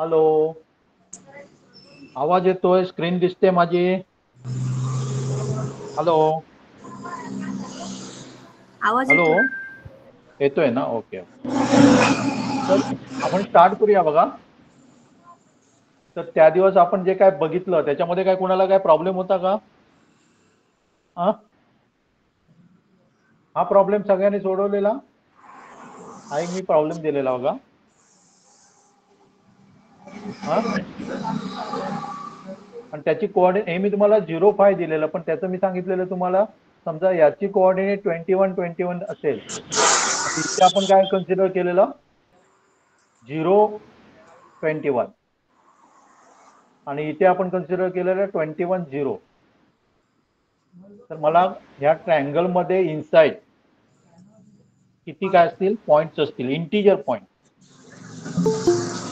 Hello, आवाज येतोय? Screen दिसते माझी? हॅलो आवाज हॅलो, येतोय. येतोय ना? ओके. तर आपण स्टार्ट करूया बघा. तर त्या दिवस आपण जे काय बघितलं त्याच्यामध्ये काय कोणाला काय प्रॉब्लेम होता का? हा हा प्रॉब्लेम सगळ्यांनी सोडवलेला हा एक मी प्रॉब्लेम दिलेला बघा. हा आणि त्याची कोऑर्डिनेट हे मी तुम्हाला 0,5 दिलेलं, पण त्याचं मी सांगितलेलं तुम्हाला समजा याची कोऑर्डिनेट 21 असेल तर इथे आपण काय कन्सिडर केलेलं 0,21 आणि इथे आपण कन्सिडर केलेलं 21,0. तर मला ह्या ट्रायंगल मध्ये इनसाइड किती काय असतील पॉइंट्स असतील, इंटिजर पॉइंट.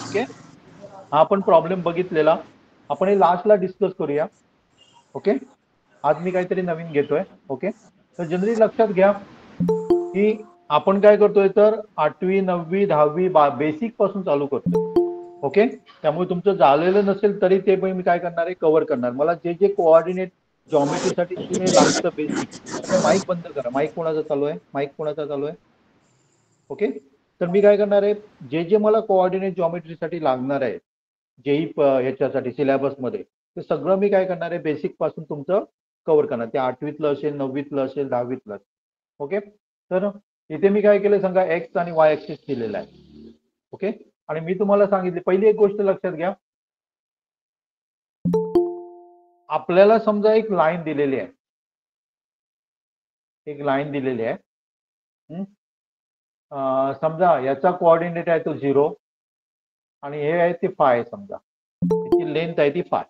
ओके, हा आपण प्रॉब्लेम बघितलेला. आपण हे लास्टला डिस्कस करूया. ओके, आज मी काहीतरी नवीन घेतोय. ओके, तर जनरली लक्षात घ्या की आपण काय करतोय तर 8वी 9वी 10वी बेसिक पासून चालू करतोय. ओके, त्यामुळे तुमचं झालेलं नसेल तरी ते पण मी काय करणार आहे कव्हर करणार. मला जे जे कोऑर्डिनेट जॉमेट्रीसाठी जे लागतं बेसिक. आता माईक बंद करा. माईक कोणाचा चालू आहे? माईक कोणाचा चालू आहे? ओके, तर मी काय करणार आहे जे जे मला कोऑर्डिनेट जॉमेट्रीसाठी लागणार आहे जेई ह्याच्यासाठी सिलेबसमध्ये ते सगळं मी काय करणार आहे बेसिक पासून तुमचं कव्हर करणार. ते 8वीतलं असेल, 9वीतलं असेल, 10वीतलं. ओके, तर इथे मी काय केलं सांगा एक्स आणि वाय ऍक्सिस दिलेला आहे. ओके, आणि मी तुम्हाला सांगितले पहिली एक गोष्ट लक्षात घ्या. आपल्याला समजा एक लाईन दिलेली आहे, एक लाईन दिलेली आहे. समजा याचा कोऑर्डिनेट आहे तो 0 आणि हे आहे ते फाय. समजा त्याची लेंथ आहे ती फाय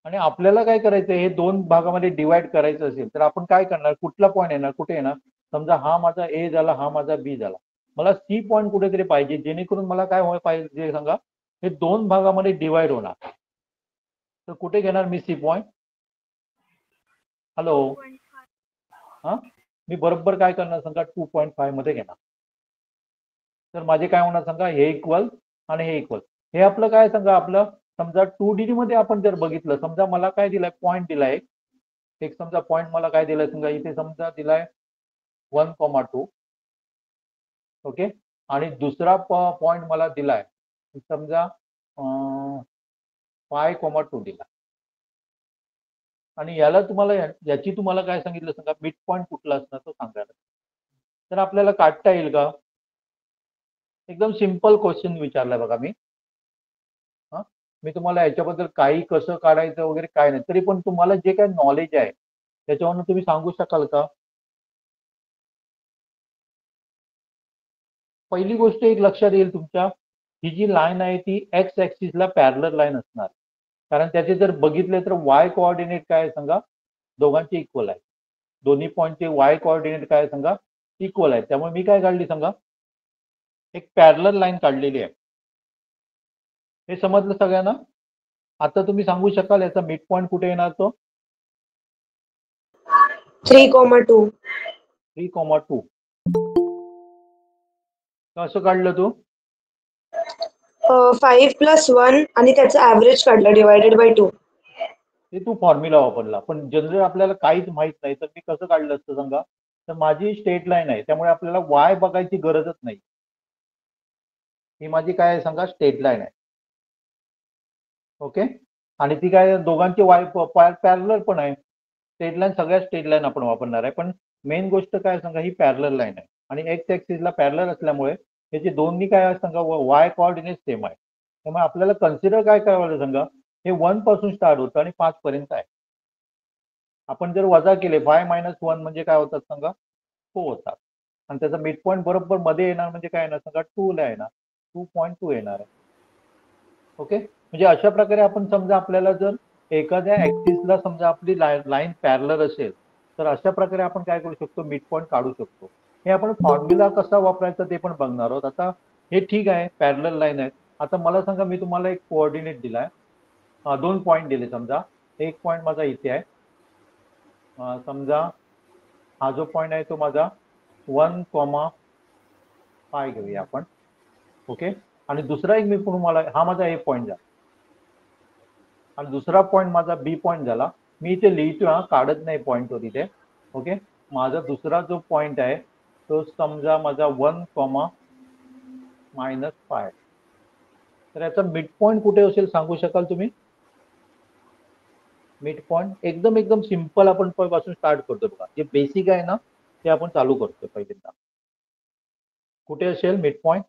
आणि आपल्याला काय करायचं हे दोन भागामध्ये डिवाइड करायचं असेल तर आपण काय करणार? कुठला पॉईंट येणार? कुठे येणार? समजा हा माझा ए झाला, हा माझा बी झाला. मला सी पॉईंट कुठेतरी पाहिजे जेणेकरून मला काय व्हायला पाहिजे सांगा हे दोन भागामध्ये डिवाइड होणार. तर कुठे घेणार मी सी पॉईंट? हॅलो, हा मी बरोबर काय करणार सांगा 2.5 मध्ये घेणार. तर माझे काय होणार सांगा हे इक्वल आणि हे इक्वल. हे आपलं काय सांगा आपलं समजा 2D मध्ये आपण जर बघितलं समजा मला काय दिलाय पॉईंट दिलाय एक समजा पॉईंट मला काय दिलाय समजा इथे समजा दिलाय 1,2. ओके, आणि दुसरा पॉईंट मला दिलाय समजा 5,2 दिला आणि याला तुम्हाला याची तुम्हाला काय सांगितलं सांगा मिड पॉईंट कुठला असणार तो सांगायला. तर आपल्याला काढता येईल का? एकदम सिंपल क्वेश्चन विचारलाय बघा मी. मी तुम्हाला याच्याबद्दल काही कसं काढायचं वगैरे काय नाही, तरी पण तुम्हाला जे काही नॉलेज आहे त्याच्यावरून तुम्ही सांगू शकाल का? पहिली गोष्ट एक लक्षात येईल तुमच्या ही जी लाईन आहे ती एक्स ऍक्सिसला पॅरलर लाईन असणार, कारण त्याचे जर बघितले तर वाय कोऑर्डिनेट काय आहे सांगा दोघांचे इक्वल आहे. दोन्ही पॉईंटचे वाय कोऑर्डिनेट काय सांगा इक्वल आहे. त्यामुळे मी काय काढली सांगा एक पॅरलर लाईन काढलेली आहे. हे समजलं सगळ्यांना? आता तुम्ही सांगू शकाल याचा मिड पॉईंट कुठे येणार? तो 3,2. 3,2. कसं काढलं तू? 5 + 1 आणि त्याचं ॲव्हरेज काढलं डिवायडेड बाय 2. ते तू फॉर्म्युला वापरला, पण जनरल आपल्याला काहीच माहित नाही तर मी कसं काढलं असतं सांगा. तर माझी स्ट्रेट लाईन आहे त्यामुळे आपल्याला वाय बघायची गरजच नाही. ही माझी काय आहे सांगा स्ट्रेट लाईन आहे. ओके, आणि ती काय दोघांची वाय पॅरलर पण आहे. स्ट्रेट लाईन सगळ्या स्ट्रेट लाईन आपण वापरणार आहे, पण मेन गोष्ट काय सांगा ही पॅरलर लाईन आहे आणि एक्स ऍक्सिसला पॅरलर असल्यामुळे त्याचे दोन्ही काय सांगा वाय कोऑर्डिनेट सेम आहे. त्यामुळे आपल्याला कन्सिडर काय करावं सांगा हे 1 पासून स्टार्ट होतं आणि 5 पर्यंत आहे. आपण जर वजा केले 5 - 1 म्हणजे काय होतात सांगा 4 होतात आणि त्याचा मिड पॉईंट बरोबर मध्ये येणार म्हणजे काय येणार सांगा 2 ला येणार 2.2 येणार आहे. ओके, म्हणजे अशा प्रकारे आपण समजा आपल्याला जर एखाद्या ऍक्सिसला समजा आपली लाईन पॅरलर असेल तर अशा प्रकारे आपण काय करू शकतो मिड पॉईंट काढू शकतो. हे आपण फॉर्म्युला कसा वापरायचा ते पण बघणार आहोत. आता हे ठीक आहे पॅरलर लाईन आहे. आता मला सांगा मी तुम्हाला एक कोऑर्डिनेट दिलाय, 2 पॉईंट दिले. समजा एक पॉईंट माझा इथे आहे, समजा हा जो पॉईंट आहे तो माझा 1,5 घेऊया आपण. ओके, आणि दुसरा एक मी तुम्हाला, हा माझा ए पॉईंट झाला आणि दुसरा पॉईंट माझा बी पॉईंट झाला. मी इथे लिहितो, हा काढत नाही पॉईंट तो तिथे. ओके, माझा दुसरा जो पॉईंट आहे तो समजा माझा 1,-5. तर याचा मिड पॉईंट कुठे असेल सांगू शकाल तुम्ही? मिड पॉईंट एकदम एकदम सिंपल आपण पासून स्टार्ट करतो बघा. जे बेसिक आहे ना ते आपण चालू करतो पहिल्यांदा. कुठे असेल मिड पॉईंट?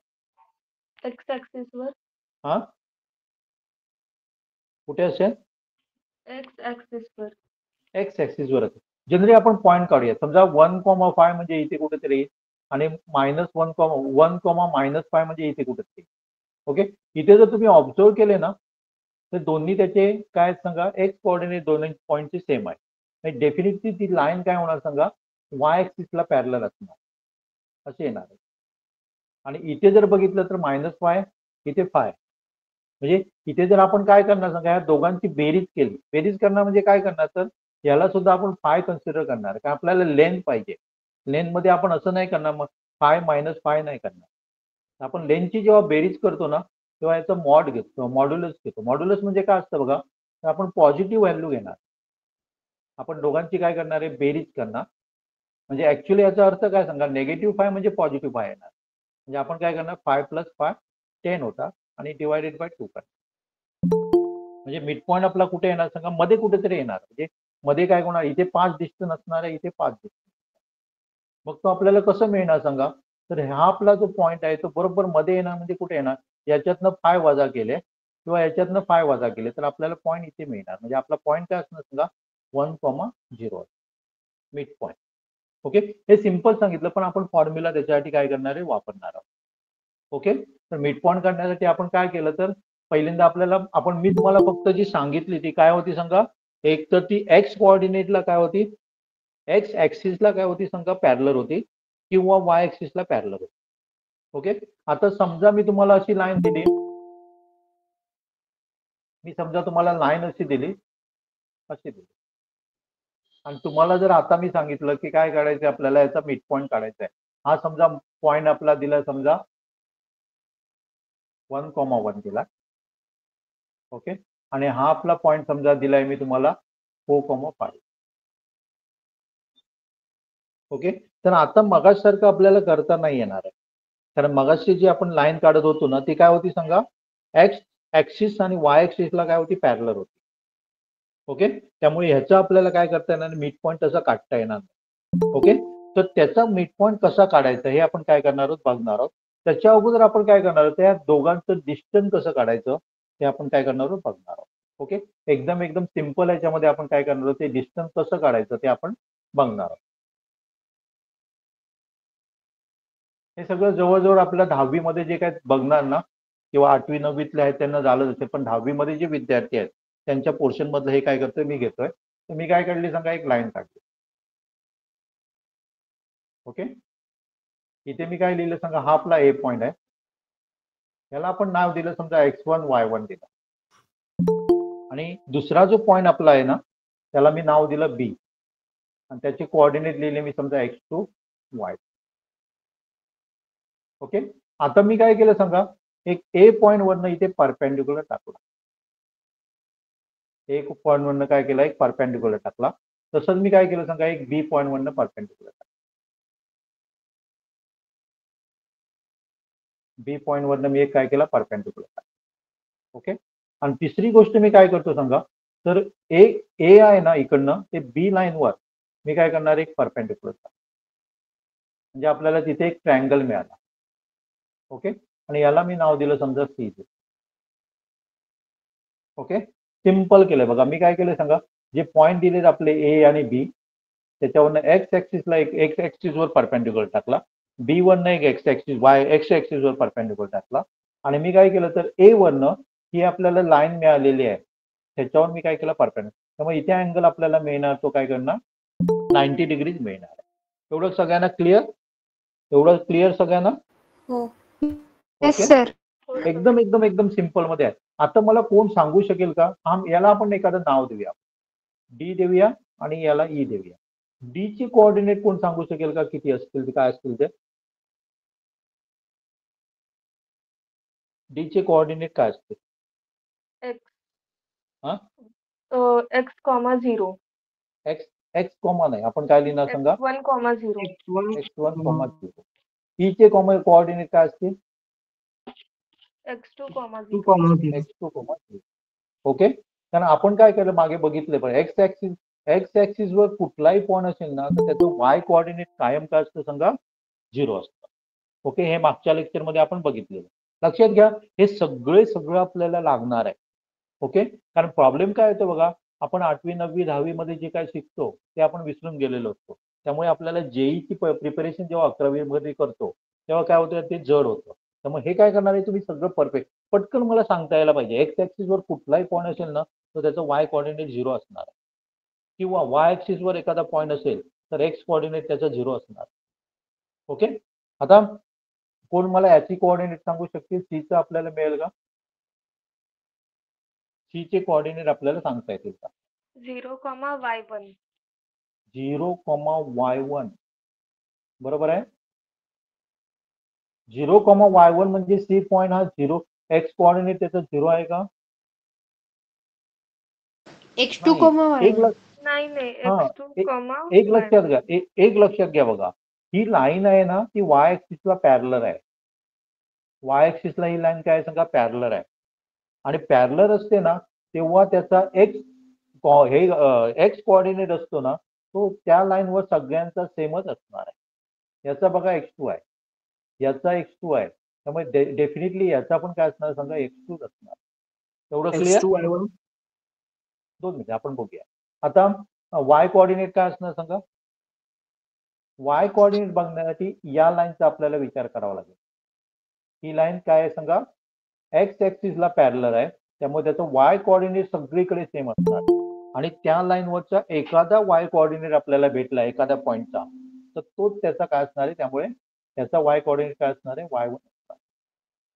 एक्स ऍक्सिस वर. हा, कुठे असेल? एक्स ऍक्सिस वर. एक्स ऍक्सिस वर असेल. जनरली आपण पॉईंट काढूया. समजा 1,5 म्हणजे इथे कुठेतरी येईल आणि -1,-5 म्हणजे इथे कुठेतरी. ओके, इथे जर तुम्ही ऑब्झर्व केले ना तर दोन्ही त्याचे काय सांगा, एक्स कोऑर्डिनेट दोन्ही पॉईंटचे सेम आहे. डेफिनेटली ती लाईन काय होणार सांगा, वाय ऍक्सिसला पॅरलल असणार, असे येणार आहे. आणि इथे जर बघितलं तर -5 इथे 5. म्हणजे इथे जर आपण काय करणार सांगा, या दोघांची बेरीज केली. बेरीज करणार म्हणजे काय करणार, तर याला सुद्धा आपण फाय कन्सिडर करणार, कारण आपल्याला लेंथ पाहिजे. लेंथ मध्ये आपण असं नाही करणार, मग -5 नाही करणार. आपण लेंथची जेव्हा बेरीज करतो ना तेव्हा याचं मॉड घेतो, मॉड्युलस घेतो. मॉड्युलस म्हणजे काय असतं बघा, तर आपण पॉझिटिव्ह व्हॅल्यू घेणार. आपण दोघांची काय करणार आहे, बेरीज करणार. म्हणजे ऍक्च्युली याचा अर्थ काय सांगा, -5 म्हणजे पॉझिटिव्ह 5 येणार. म्हणजे आपण काय करणार, 5 + 5 10 होता आणि डिवायडेड बाय 2 करणार. म्हणजे मिड पॉईंट आपला कुठे येणार सांगा, मध्ये कुठेतरी येणार. म्हणजे मध्ये काय होणार, इथे 5 डिस्टन्स असणार आहे, इथे 5 डिस्टन्स. मग तो आपल्याला कसं मिळणार सांगा, तर हा आपला जो पॉईंट आहे तो बरोबर मध्ये येणार. म्हणजे कुठे येणार, याच्यातनं 5 वजा केले किंवा याच्यातनं 5 वजा केले तर आपल्याला पॉईंट इथे मिळणार. म्हणजे आपला पॉईंट काय असणार सांगा, 1,0 मिड पॉईंट. ओके, हे सिंपल सांगितलं, पण आपण फॉर्म्युला त्याच्यासाठी काय करणार आहे, वापरणार आहोत. ओके, तर मिड पॉईंट काढण्यासाठी आपण काय केलं, तर पहिल्यांदा आपल्याला मी तुम्हाला फक्त जी सांगितली ती काय होती सांगा, एक तर ती एक्स कोऑर्डिनेटला काय होती, एक्स ऍक्सिसला काय होती सांगा, पॅरलर होती किंवा वाय ऍक्सिसला पॅरलर होती. ओके, आता समजा मी तुम्हाला अशी लाईन दिली, मी समजा तुम्हाला लाईन अशी दिली, अशी दिली, आणि तुम्हाला जर आता मी सांगितलं की काय काढायचं, आपल्याला याचा मिड पॉईंट काढायचा आहे. हा समजा पॉईंट आपला दिला समजा 1,1 दिला. ओके, आणि हा आपला पॉईंट समजा दिलाय मी तुम्हाला 4,5. ओके, तर आता मगासारखं आपल्याला करता नाही येणार आहे, कारण मगाशी जी आपण लाईन काढत होतो ना ती काय होती सांगा, एक्स ऍक्सिस आणि वाय ऍक्सिसला काय होती, पॅरलर होती. ओके, त्यामुळे ह्याचा आपल्याला काय करता येणार, मिड पॉईंट तसा काढता येणार नाही. ओके, तर त्याचा मिड पॉईंट कसा काढायचा हे आपण काय करणार आहोत, बघणार आहोत. त्याच्या अगोदर आपण काय करणार आहोत, त्या दोघांचं डिस्टन्स कसं काढायचं ते आपण काय करणार आहोत, बघणार आहोत. ओके, एकदम एकदम सिंपल याच्यामध्ये आपण काय करणार आहोत, ते डिस्टन्स कसं काढायचं ते आपण बघणार आहोत. हे सगळं जवळजवळ आपल्या 10वी मध्ये जे काय बघणार ना, किंवा 8वी 9वीतले आहेत त्यांना झालं असेल, पण 10वी मध्ये जे विद्यार्थी आहेत त्यांच्या पोर्शन मधलं हे काय करतोय मी घेतोय. तर मी काय काढली सांगा, एक लाईन काढली. ओके, इथे मी काय लिहिलं सांगा, हा आपला ए पॉईंट आहे, याला आपण नाव दिलं समजा x1 y1 दिलं. आणि दुसरा जो पॉईंट आपला आहे ना त्याला मी नाव दिलं बी, आणि त्याचे कोऑर्डिनेट लिहिले मी समजा x2 y. ओके, आता मी काय केलं सांगा, एक ए पॉईंट वरनं इथे परपेंडिक्युलर टाकला. एक पॉईंट वरनं काय केलं, एक परपेंडिक्युलर टाकला. तसंच मी काय केलं सांगा, एक बी पॉईंट वरनं परपेंडिक्युलर टाकला. बी पॉईंट वरनं मी एक काय केला, परपेंडिक्युलर टाकला. ओके, आणि तिसरी गोष्ट मी काय करतो सांगा, तर ए आहे ना इकडनं, ते बी लाईन वर मी काय करणार, एक परपेंडिक्युलर टाकला. म्हणजे आपल्याला तिथे एक ट्रायंगल मिळाला. ओके, आणि याला मी नाव दिलं समजा सी. ओके, सिंपल केलंय बघा. मी काय केलंय सांगा, जे पॉईंट दिलेत आपले ए आणि बी, त्याच्यावरनं एक्स ऍक्सिसला एक एक्स ऍक्सिस वर परपेंडिक्युलर टाकला, बी वरनं एक एक्स ऍक्सिस वर परपेंडिक्युलर टाकला, आणि मी काय केलं तर ए वरनं ही आपल्याला लाईन मिळालेली आहे त्याच्यावर मी काय केलं, परपेंडिक्युलर. त्यामुळे इथे अँगल आपल्याला मिळणार, तो काय करणार, 90 डिग्रीज मिळणार आहे. एवढं सगळ्यांना क्लिअर? एवढं क्लिअर सगळ्यांना? हो. ओके, एकदम एकदम एकदम सिंपल मध्ये आहे. आता मला कोण सांगू शकेल का, याला आपण एखादं नाव देऊया, डी देऊया आणि याला ई देऊया. डी चे कोऑर्डिनेट कोण सांगू शकेल का, किती असतील ते, काय असतील ते? डी चे कोऑर्डिनेट काय असते? एक्स हा x comma 0 x x comma नाही, आपण काय लिहिणार सांगा? x1 comma 0 x1 comma 0. E चे कोऑर्डिनेट काय असतील? x2 comma 0 x2 comma 0. Okay, कारण आपण काय केलं मागे बघितले पण एक्स ऍक्सिस वर कुठलाही पॉईंट असेल ना तर त्याचं वाय कोऑर्डिनेट कायम काय असतं सांगा? 0 असतं. ओके, हे मागच्या लेक्चर मध्ये आपण बघितलेलं. लक्षात घ्या, हे सगळं आपल्याला लागणार आहे. ओके, कारण प्रॉब्लेम काय होतो बघा, आपण 8वी 9वी 10वी मध्ये जे काय शिकतो ते आपण विसरून गेलेलो असतो. त्यामुळे आपल्याला जेईची प्रिपरेशन जेव्हा 11वी मध्ये करतो तेव्हा काय होतं, ते जड होतं. त्यामुळे हे काय करणार आहे, तुम्ही सगळं परफेक्ट पटकन मला सांगता यायला पाहिजे. एक्स ऍक्सिस वर कुठलाही पॉईंट असेल ना तर त्याचं वाय कोऑर्डिनेट 0 असणार आहे, किंवा वाय ऍक्सिस वर एखादा पॉईंट असेल तर एक्स कोऑर्डिनेट त्याचा 0 असणार. ओके, आता कोण मला याची कोऑर्डिनेट सांगू शकतील? सीचं आपल्याला मिळेल का? सी चे कोऑर्डिनेट आपल्याला सांगता येतील का? 0 कॉमा y1 0 कॉमा y1 बरोबर आहे. 0 कॉमा y1 म्हणजे सी पॉईंट हा 0 एक्स कोऑर्डिनेट त्याचा 0 आहे का? x2 नाही. नाही हा, x2 कॉमा एक लक्षात घ्या, एक लक्षात घ्या बघा, ही लाईन आहे ना ती वाय ऍक्सिसला पॅरलर आहे. वाय ऍक्सिसला ही लाईन काय सांगा? पॅरलर आहे. आणि पॅरलर असते ना तेव्हा त्याचा एक्स कोऑर्डिनेट असतो ना तो त्या लाईनवर सगळ्यांचा सेमच असणार आहे. याचा बघा x2 आहे, याचा x2 आहे, त्यामुळे डेफिनेटली याचा पण काय असणार सांगा? x2 असणार. एवढं क्लिअर? 2 मिनिट आपण बघूया. आता वाय कोऑर्डिनेट काय असणार सांगा? वाय कोऑर्डिनेट बघण्यासाठी या लाईनचा आपल्याला विचार करावा लागेल. ही लाईन काय आहे सांगा? एक्स ऍक्सिसला पॅरलर आहे, त्यामुळे त्याचं वाय कोऑर्डिनेट सगळीकडे सेम असणार. आणि त्या लाईनवरचा एखादा वाय कोऑर्डिनेट आपल्याला भेटला एखाद्या पॉईंटचा तर तोच त्याचा काय असणार आहे, त्यामुळे त्याचा वाय कोऑर्डिनेट काय असणार आहे? y1 असणार.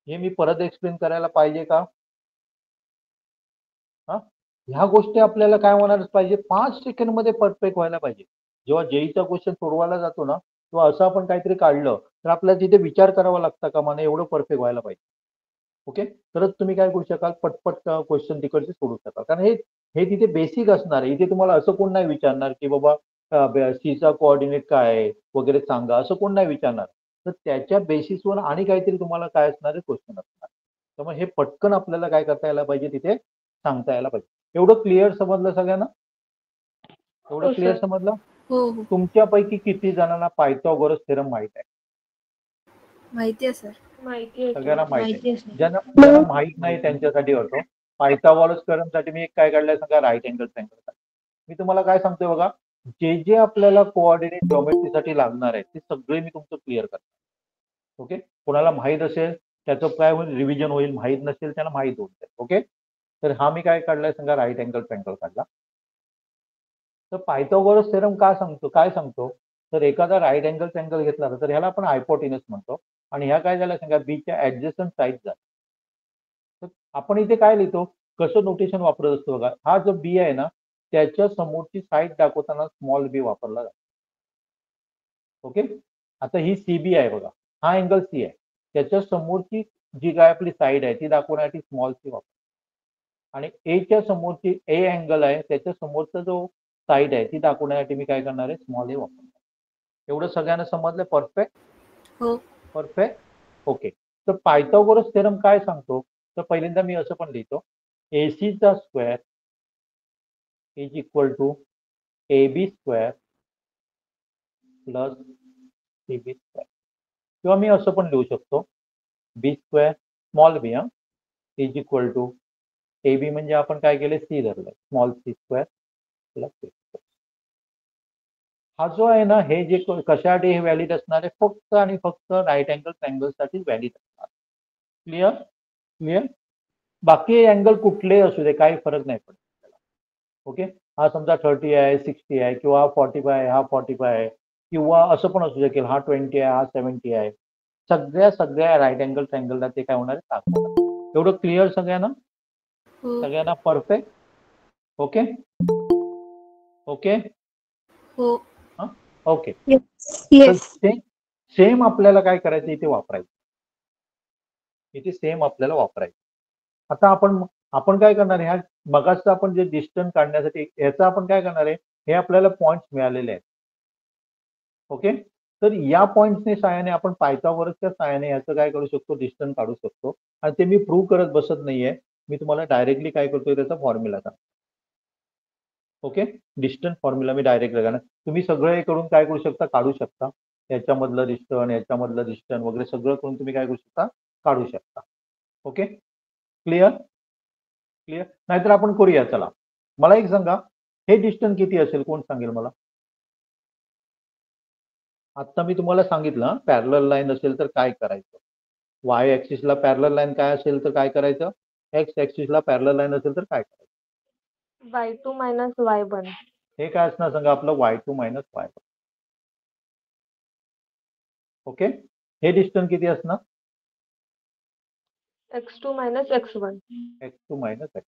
हे मी परत एक्सप्लेन करायला पाहिजे का? हा, ह्या गोष्टी आपल्याला काय होणारच पाहिजे, 5 सेकंड मध्ये परफेक्ट व्हायला पाहिजे. जेव्हा जेईचा क्वेश्चन सोडवायला जातो ना तेव्हा असं आपण काहीतरी काढलं तर आपल्याला तिथे विचार करावा लागतं का मला एवढं परफेक्ट व्हायला पाहिजे. ओके, तरच तुम्ही काय करू शकाल, पटपट क्वेश्चन तिकडचे सोडू शकाल. कारण हे तिथे बेसिक असणार आहे. इथे तुम्हाला असं कोण नाही विचारणार की बाबा सीचा कोऑर्डिनेट काय आहे वगैरे सांगा, असं कोण नाही विचारणार. तर त्याच्या बेसिसवर आणि काहीतरी तुम्हाला काय असणार आहे क्वेश्चन असणार. त्यामुळे हे पटकन आपल्याला काय करता यायला पाहिजे, तिथे सांगता यायला पाहिजे. एवढं क्लिअर समजलं सगळ्यांना? एवढं हो, क्लिअर सर. समजलं? हो हो तुमच्यापैकी किती जणांना पायथागोरस थेरम माहित आहे? माहिती आहे सर. माहिती आहे सगळ्यांना सर. माहित आहे. सर. ज्यांना माहित नाही त्यांच्यासाठी होतो. पायथागोरस थेरमसाठी मी एक काय काढलंय सांगा? Right angle triangle. मी तुम्हाला काय सांगतोय बघा, जे आपल्याला कोऑर्डिनेट जॉमेट्रीसाठी लागणार आहे ते सगळे मी तुमचं क्लिअर करतो. ओके, कोणाला माहित असेल त्याचं काय होईल, रिव्हिजन होईल. माहित नसेल त्याला माहित होईल. ओके, तर हा मी काय काढलाय सांगा? राईट अँगल ट्रायंगल काढला. तर पायथागोरस थेरम काय सांगतो तर एखादा राईट अँगल ट्रायंगल घेतला तर ह्याला आपण हायपोटेनस म्हणतो. आणि ह्या काय झाल्या सांगा? बीच्या ऍडजस्टंट साईड झाल्या. तर आपण इथे काय लिहितो, कसं नोटेशन वापरत असतो बघा, हा जो बी आहे ना त्याच्या समोरची साईड दाखवताना स्मॉल बी वापरला जातो. ओके, आता ही सीबी आहे बघा, हा अँगल सी आहे, त्याच्या समोरची जी काय आपली साईड आहे ती दाखवण्यासाठी स्मॉल सी वापरतो. आणि एच्या समोरची ए अँगल आहे त्याच्या समोरचा जो साईड आहे ती दाखवण्यासाठी मी काय करणार आहे? स्मॉल ए वापरणार. एवढं सगळ्यांना समजलं? परफेक्ट. हो परफेक्ट. ओके, तर पायथागोरस थेरम काय सांगतो तर पहिल्यांदा मी असं पण लिहितो, एसीचा square is equal to AB square plus CB square. किंवा मी असं पण लिहू शकतो, B square small B is equal to AB म्हणजे आपण काय केले? सी धरलंय, small C square plus C square. हा जो आहे ना हे जे कशासाठी हे व्हॅलिड असणार आहे? फक्त आणि फक्त राईट अँगल ट्रायंगल साठी व्हॅलिड असणार. क्लिअर? क्लिअर? बाकी अँगल कुठलेही असू दे काही फरक नाही पडत. ओके, हा समजा 30 आहे, 60 आहे, किंवा 45 आहे, हा 45 आहे, किंवा असं पण असू शकेल हा 20 आहे, हा 70 आहे. सगळ्या राईट अँगल ट्रायंगलला ते काय होणार आहे? दाखवणार. एवढं क्लिअर सगळ्यांना? हो सगळ्यांना परफेक्ट? ओके ओके हो ओके, तर येस सेम आपल्याला काय करायचं इथे वापरायचं. इथे सेम आपल्याला वापरायचं. आता आपण काय करणार आहे, ह्या मगाचं आपण जे डिस्टन्स काढण्यासाठी याचा आपण काय करणार आहे, हे आपल्याला पॉइंट्स मिळालेले आहेत. ओके, तर या पॉइंट्सने साहाय्याने आपण पायथागोरसच्या साहाय्याने याचं काय करू शकतो, डिस्टन्स काढू शकतो. आणि ते मी प्रूव्ह करत बसत नाहीये, मी तुम्हाला डायरेक्टली काय करतोय त्याचा फॉर्म्युला सांगतो. ओके, डिस्टन्स फॉर्म्युला मी डायरेक्ट करणार. तुम्ही सगळं हे करून काय करू शकता, काढू शकता. याच्यामधलं डिस्टन्स, याच्यामधलं डिस्टन्स वगैरे सगळं करून तुम्ही काय करू शकता, काढू शकता. Okay, clear clear. नाहीतर आपण करूया, चला मला एक सांगा, हे डिस्टन्स किती असेल, कोण सांगेल मला? आता मी तुम्हाला सांगितलं पॅरलल लाईन असेल तर काय करायचं, वाय ऍक्सिसला पॅरलल लाईन काय असेल तर काय करायचं, एक्स ऍक्सिसला पॅरलल लाईन असेल तर काय करायचं. y2 minus y1. हे काय असणार सांगा, आपलं y2 मायनस y1. ओके, हे डिस्टन्स किती असणार, x2 minus x1. x2 minus x.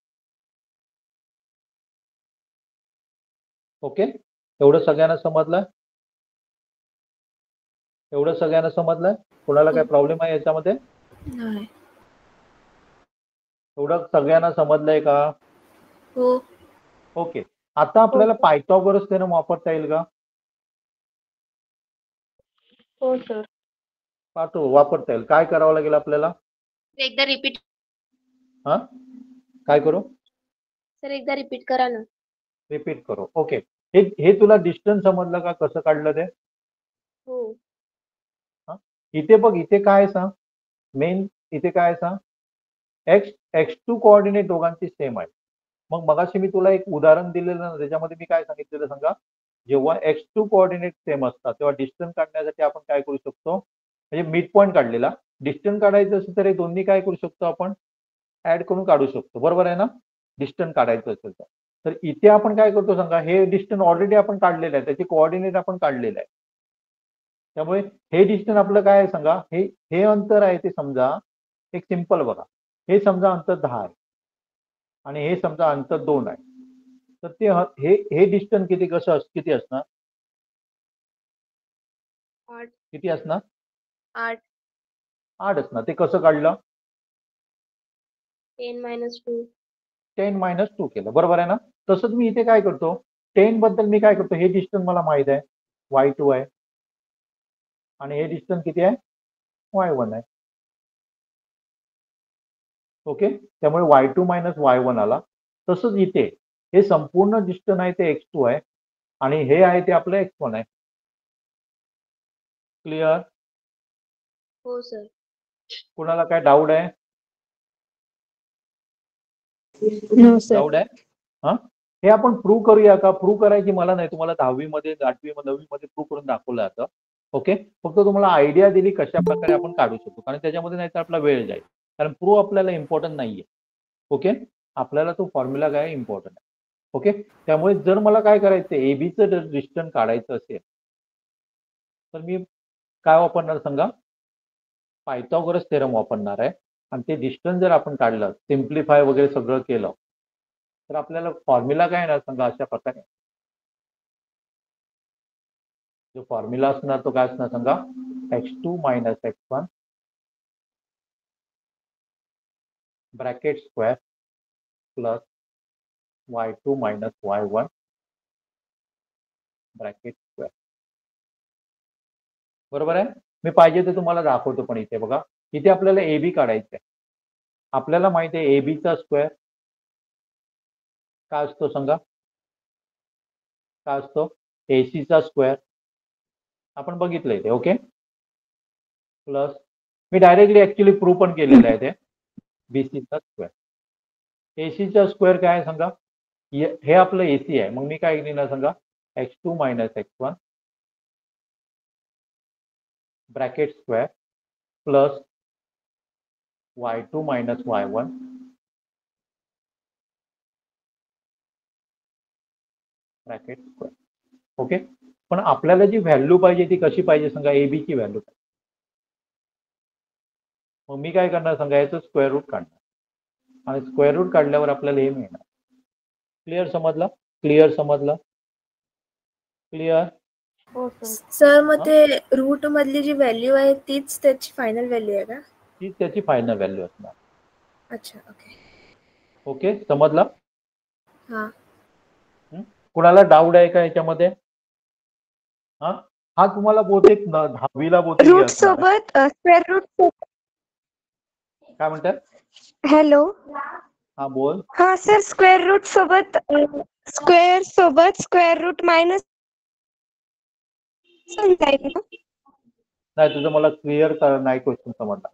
Okay, एवढं सगळ्यांना समजलं, एवढं सगळ्यांना समजलंय? कोणाला काय प्रॉब्लेम आहे याच्यामध्ये? नाही. एवढं सगळ्यांना समजलंय का? हो. ओके, आता आपल्याला पायथागोरस थेरम वापरता येईल का? हो सर. वापरता येईल. काय करावं लागेल आपल्याला? एकदा रिपीट. हा, काय करू? सर एकदा रिपीट करा ना. रिपीट करू. ओके, हे तुला डिस्टन्स समजलं का, कसं काढलं ते? हो. इथे बघ, इथे काय सांग, मेन इथे काय सांग, x2 कोऑर्डिनेट दोघांची सेम आहे. मग मगाशी मी तुला एक उदाहरण दिलेलं ना, त्याच्यामध्ये मी काय सांगितलेलं सांगा, जेव्हा x2 कोऑर्डिनेट सेम असतात तेव्हा डिस्टन्स काढण्यासाठी आपण काय करू शकतो, म्हणजे मिड पॉईंट काढलेला, डिस्टन्स काढायचं असेल तर हे दोन्ही काय करू शकतो, आपण ऍड करून काढू शकतो. बरोबर आहे ना, डिस्टन्स काढायचं असेल तर इथे आपण काय करतो सांगा, हे डिस्टन्स ऑलरेडी आपण काढलेलं आहे, त्याचे कोऑर्डिनेट आपण काढलेलं आहे. त्यामुळे हे डिस्टन्स आपलं काय आहे सांगा, हे अंतर आहे ते समजा, एक सिंपल बघा, हे समजा अंतर 10 आहे आणि हे समजा अंतर 2 आहे. तर ते हे डिस्टन्स किती असणार, 8. किती असणार, 8. 8 असणार. ते कसं काढलं, 10 minus 2. 10 मायनस 2 केलं. बरोबर आहे ना. तसंच मी इथे काय करतो, 10 बद्दल मी काय करतो, हे डिस्टन्स मला माहित आहे y2 आहे आणि हे डिस्टन्स किती आहे, y1 आहे. ओके, त्यामुळे y2 मायनस y1 आला. तसंच इथे हे संपूर्ण डिस्टन्स आहे ते x2 आहे आणि हे आहे ते आपलं x1 आहे. क्लिअर? हो सर. कुणाला काय डाऊट आहे? No sir. डाऊट आहे? हा, हे आपण प्रूव्ह करूया का? प्रूव्ह करायची मला नाही, तुम्हाला 10वी मध्ये 8वी 9वी मध्ये प्रूव्ह करून दाखवलं जातं. ओके, फक्त तुम्हाला आयडिया दिली कशा प्रकारे आपण काढू शकतो, कारण त्याच्यामध्ये नाही तर आपला वेळ जाईल, कारण प्रूव्ह आपल्याला इम्पॉर्टंट नाहीये. ओके, आपल्याला तो फॉर्म्युला काय इम्पॉर्टंट आहे. ओके, त्यामुळे जर मला काय करायचं, एबीचं जर डिस्टन्स काढायचं असेल तर मी काय वापरणार सांगा, पायथागोरस थेरम वापरणार आहे. आणि ते डिस्टन्स जर आपण काढलं, सिम्प्लिफाय वगैरे सगळं केलं तर आपल्याला फॉर्म्युला काय येणार सांगा, अशा प्रकारे जो फॉर्म्युला असणार तो काय असणार सांगा, x2 minus x1 bracket square plus y2 minus y1 bracket square. बरोबर आहे. मी पाहिजे ते तुम्हाला दाखवतो, पण इथे बघा, इथे आपल्याला एबी काढायचं आहे. आपल्याला माहिती आहे एबीचा स्क्वेअर काय असतो सांगा, काय असतो, एसीचा स्क्वेअर आपण बघितलं इथे. ओके, प्लस मी डायरेक्टली ऍक्च्युली प्रूव्ह पण केलेलं आहे ते बीसीचा स्क्वेअर. एसीचा स्क्वेअर काय आहे सांगा, हे आपलं एसी आहे, मग मी काय लिहिणार सांगा, x2 minus x1 bracket square plus y2 minus y1 bracket square. Okay, पण आपल्याला जी व्हॅल्यू पाहिजे ती कशी पाहिजे सांगा, एबी ची व्हॅल्यू. मग मी काय करणार सांगा, याचं स्क्वेअर रूट काढणार आणि स्क्वेअर रूट काढल्यावर आपल्याला हे मिळणार. क्लिअर समजलं? क्लिअर समजलं? क्लिअर? हो सर. सर मग ते रूट मधली जी व्हॅल्यू आहे तीच त्याची फायनल व्हॅल्यू आहे का? ती त्याची फायनल व्हॅल्यू असणार. अच्छा ओके. ओके, समजला? हा. कुणाला डाऊट आहे का याच्यामध्ये? हा हा तुम्हाला बहुतेक 10वीला बहुतेक हे रूट असणार आहे. सोबत स्क्वेअर रूट. काय म्हणतात? हॅलो. हा बोल. हा सर, स्क्वेअर रूट सोबत स्क्वेअर रूट मायनस जाईल ना? नाही, तुझं मला क्लिअर नाही क्वेश्चन समजला.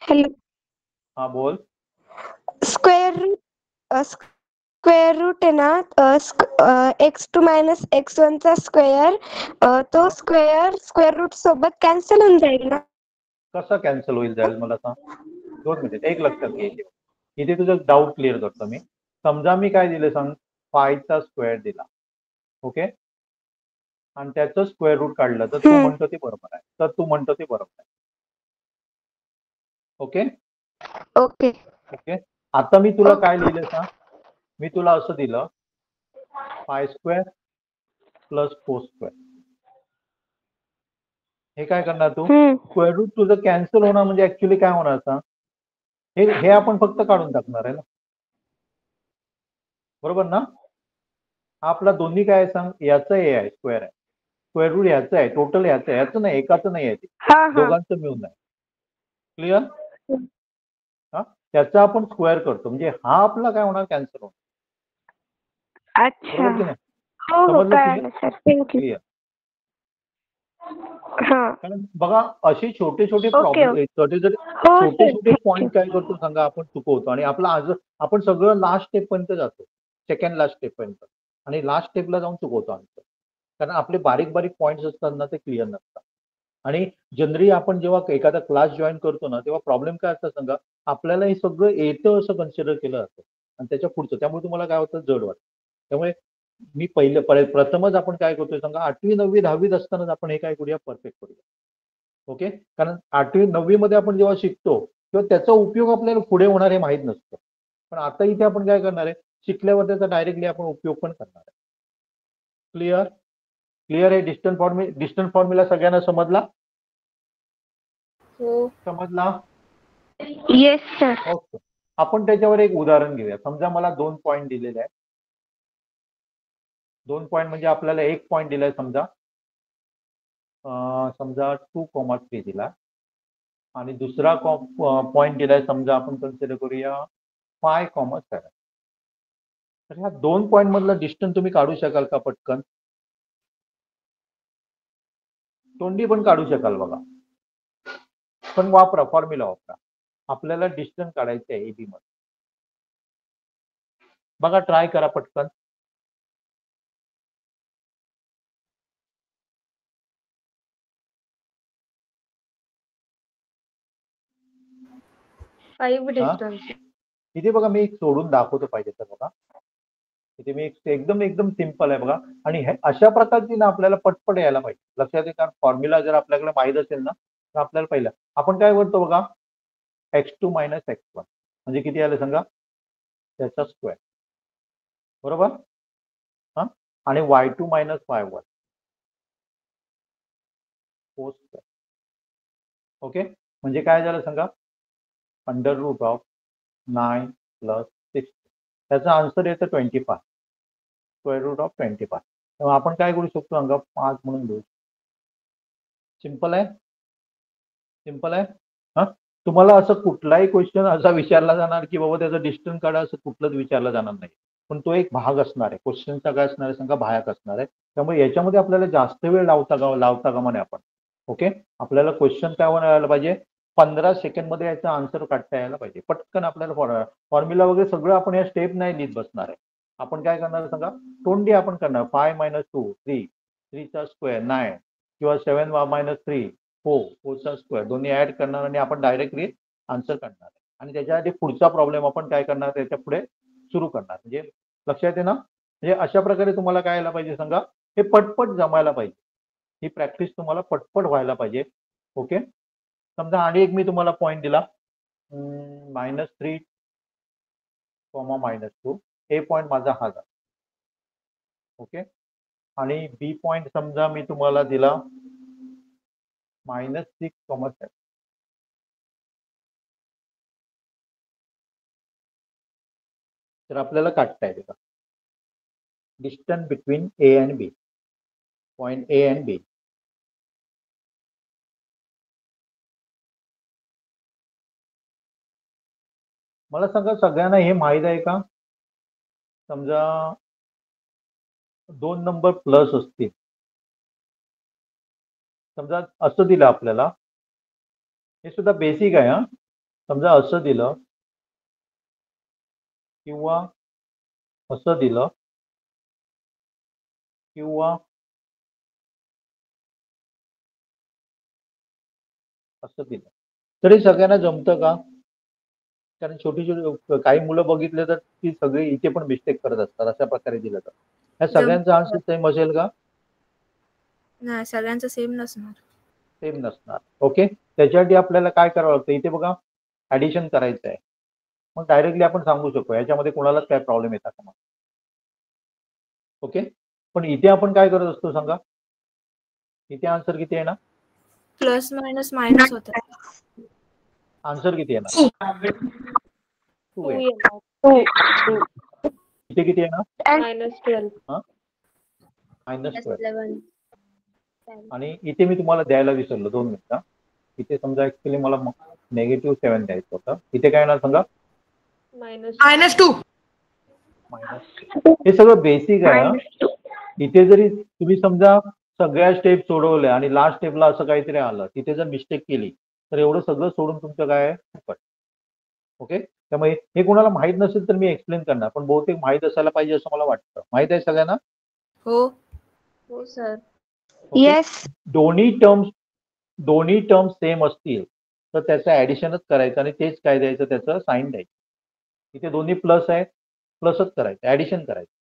हॅलो. हा बोल. स्क्वेअर रूट आहे ना, x2 मायनस x1 चा स्क्वेअर, तो स्क्वेअर रूट सोबत कॅन्सल होऊन जाईल ना? कसं कॅन्सल होईल जाईल मला सांग. 2 मिनिट, एक लक्षात घे. इथे तुझं डाऊट क्लिअर करतो मी. समजा मी काय दिलं सांग, पायचा स्क्वेअर दिला. ओके, आणि त्याचं स्क्वेअर रूट काढलं तर तू म्हणतो ते बरोबर आहे. Okay okay. ओके. आता मी तुला काय लिहिलं सांग, मी तुला असं दिलं पाय स्क्वेअर प्लस 4 स्क्वेअर. हे काय करणार तू? स्क्वेअर रूट तुझं कॅन्सल होणार, म्हणजे ऍक्च्युली काय होणार सांग, हे आपण फक्त काढून टाकणार आहे ना, बरोबर ना? आपला दोन्ही काय आहे सांग, याचं हे आहे स्क्वेअर आहे, स्क्वेअर रूट याचं आहे, टोटल याचं आहे, याचं नाही, एकाचं नाही आहे ते, दोघांचं मिळून आहे. क्लिअर? हा, त्याचा आपण स्क्वेअर करतो, म्हणजे हा आपला काय होणार, कॅन्सल होणार. अच्छा. बरोबर की नाही? हो समजलं कळालं सर, थँक्यू. क्लिअर? हा. कारण बघा, असे छोटे छोटे ओके. प्रॉब्लेम, छोटे हो छोटे सर, थँक्यू. पॉईंट काय करतो सांगा, आपण चुकवतो, आणि आपला आज आपण सगळं लास्ट स्टेप पर्यंत जातो, सेकंड लास्ट स्टेप पर्यंत, आणि लास्ट स्टेपला जाऊन चुकवतो आमचं. कारण आपले बारीक बारीक पॉईंट्स असतात ना, ते क्लिअर नसतात. आणि जनरली आपण जेव्हा एखादा क्लास जॉईन करतो ना, तेव्हा प्रॉब्लेम काय असतात सांगा, आपल्याला हे सगळं येतं असं कन्सिडर केलं जातं, आणि त्याच्या पुढचं, त्यामुळे तुम्हाला काय होतं, जड वाटतं. त्यामुळे मी प्रथमच आपण काय करतोय सांगा, 8वी 9वी 10वीत असतानाच आपण हे काय करूया, परफेक्ट करूया. ओके, कारण 8वी 9वी मध्ये आपण जेव्हा शिकतो तेव्हा त्याचा उपयोग आपल्याला पुढे होणार हे माहीत नसतं. पण आता इथे आपण काय करणार आहे, शिकल्यावर त्याचा डायरेक्टली आपण उपयोग पण करणार आहे. क्लिअर? क्लिअर आहे? डिस्टन्स फॉर्म्युला सगळ्यांना समजला? हो. समजला? Yes sir. ओके. आपण त्याच्यावर एक उदाहरण घेऊया. समजा मला 2 पॉईंट दिलेले आहेत. 2 पॉईंट म्हणजे आपल्याला 1 पॉईंट दिलाय समजा, समजा 2,3 दिला, आणि दुसरा पॉईंट दिलाय समजा, आपण कन्सिडर करूया 5,7. तर ह्या 2 पॉईंट मधलं डिस्टन्स तुम्ही काढू शकाल का पटकन? तोंडी पण काढू शकाल बघा, पण फॉर्म्युला वापरा. आपल्याला डिस्टन्स काढायचं आहे एबी मध्ये. बघा, ट्राय करा पटकन. Five distance. इथे बघा, मी एक सोडून दाखवतो पाहिजे तर बघा. इथे मी एकदम सिंपल आहे बघा, आणि अशा प्रकारची ना आपल्याला पटपट यायला पाहिजे. लक्षात येईल, कारण फॉर्म्युला जर आपल्याकडे माहीत असेल ना, तर आपल्याला पहिला आपण काय करतो बघा, x2 मायनस x1 म्हणजे किती आलं सांगा, त्याचा स्क्वेअर, बरोबर? हा, आणि y2 minus y1 4 square. Okay, म्हणजे काय झालं सांगा, अंडर रूट ऑफ 9 प्लस 6. त्याचा आन्सर येतं 25, स्क्वेअर रूट ऑफ 25. तेव्हा आपण काय करू शकतो सांगा, 5 म्हणून घेऊ. सिंपल आहे, सिंपल आहे. हा, तुम्हाला असं कुठलाही क्वेश्चन असा विचारला जाणार की बाबा त्याचा डिस्टन्स काढा, असं कुठलंच विचारलं जाणार नाही, पण तो एक भाग असणार आहे. क्वेश्चनचा काय असणार आहे सांगा, भाग असणार आहे. त्यामुळे याच्यामध्ये आपल्याला जास्त वेळ लावता कामा नये आपण. ओके, आपल्याला क्वेश्चन काय व्हायला पाहिजे, 15 सेकंड मध्ये याचा आन्सर काढता यायला पाहिजे पटकन. आपल्याला फॉर्म्युला वगैरे सगळं आपण या स्टेप नाही लिहित बसणार आहे. आपण काय करणार सांगा, तोंडी आपण करणार 5 मायनस 2 3, 3 चा स्क्वेअर 9, किंवा 7 मायनस 3 4 चा स्क्वेअर, दोन्ही ऍड करणार आणि आपण डायरेक्टली आन्सर करणार आहे. आणि त्याच्यासाठी पुढचा प्रॉब्लेम आपण काय करणार, त्याच्या पुढे सुरू करणार. म्हणजे लक्षात आहे ना, म्हणजे अशा प्रकारे तुम्हाला काय यायला पाहिजे सांगा, हे पटपट जमायला पाहिजे. ही प्रॅक्टिस तुम्हाला पटपट व्हायला पाहिजे. ओके, समजा आणि एक मी तुम्हाला पॉईंट दिला, -3, -2. ए पॉईंट माझा हा झाला. ओके, आणि बी पॉईंट समजा मी तुम्हाला दिला -6, 7. तर आपल्याला काढता येते का distance between A and B, point A and B. मला सांगा सगळ्यांना हे माहित आहे का? समजा 2 नंबर प्लस असतील, समजा असं दिलं आपल्याला, हे सुद्धा बेसिक आहे. समजा असं दिलं किंवा असं दिलं किंवा असं दिलं, तरी सगळ्यांना जमतं का? कारण छोटी छोटी काही मुलं बघितले तर ती सगळी इथे पण मिस्टेक करत असतात. अशा प्रकारे दिलं तर ह्या सगळ्यांचा आन्सर सेम असेल का? नाही, सगळ्यांचं सेम नसणार. सेम नसणार. ओके, त्याच्यासाठी आपल्याला काय करावं लागतं? इथे बघा ऍडिशन करायचं आहे. मग डायरेक्टली आपण सांगू शकतो याच्यामध्ये कोणालाच काय प्रॉब्लेम येतात का? ओके, पण इथे आपण काय करत असतो सांगा? इथे आन्सर किती आहे ना? प्लस मायनस मायनस होतं. आन्सर किती येणार? 2 2 आहे. येणार. इथे किती येणार? -12. -12. आणि इथे मी तुम्हाला द्यायला विसरलो 2 मिनिटं. इथे समजा ऍक्च्युली मला -7 द्यायचं होतं. इथे काय येणार सांगा? -2. हे सगळं बेसिक आहे. इथे जरी तुम्ही समजा सगळ्या स्टेप सोडवल्या आणि लास्ट स्टेपला असं काहीतरी आलं, तिथे जर मिस्टेक केली तर एवढं सगळं सोडून तुमचं काय आहे फुकट. ओके, त्यामुळे हे कोणाला माहित नसेल तर मी एक्सप्लेन करणार, पण बहुतेक माहित असायला पाहिजे असं मला वाटतं. माहित आहे सगळ्यांना? हो. हो सर. येस. दोन्ही टर्म्स सेम असतील तर त्याचं ऍडिशनच करायचं आणि तेच काय द्यायचं, त्याचं साईन द्यायचं. इथे दोन्ही प्लस आहे, प्लसच करायचं, ऍडिशन करायचं.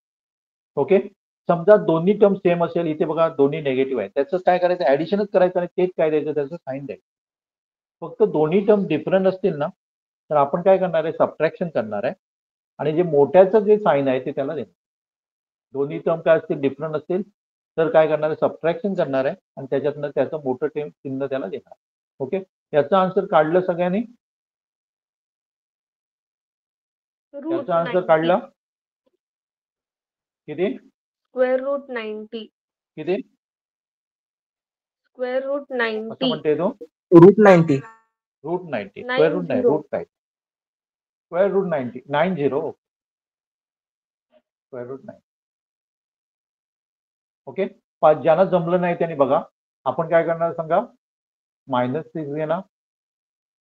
ओके, समजा दोन्ही टर्म सेम असेल, इथे बघा दोन्ही नेगेटिव्ह आहे, त्याचं काय करायचं, ऍडिशनच करायचं आणि तेच काय द्यायचं, त्याचं साईन द्यायचं. फक्त दोन्ही टर्म डिफरंट असतील ना तर आपण काय करणार आहे, सबट्रॅक्शन करणार आहे आणि जे मोठ्याचं जे साईन आहे ते त्याला देणार. दोन्ही टर्म काय असतील, डिफरंट असतील तर काय करणार आहे, सबट्रॅक्शन करणार आहे आणि त्याच्यातनं त्याचं मोठं चिन्ह त्याला देणार. ओके, याचं आन्सर काढलं सगळ्यांनी? याचा आन्सर काढला किती? √90. किती? √90. असं म्हणते तो √90. √90. स्क्वेअर रूट नाही, रूट काय? Square root 90. 90. Square root 90. Okay, ज्यांना जमलं नाही त्यांनी बघा आपण काय करणार सांगा, -6 घेणार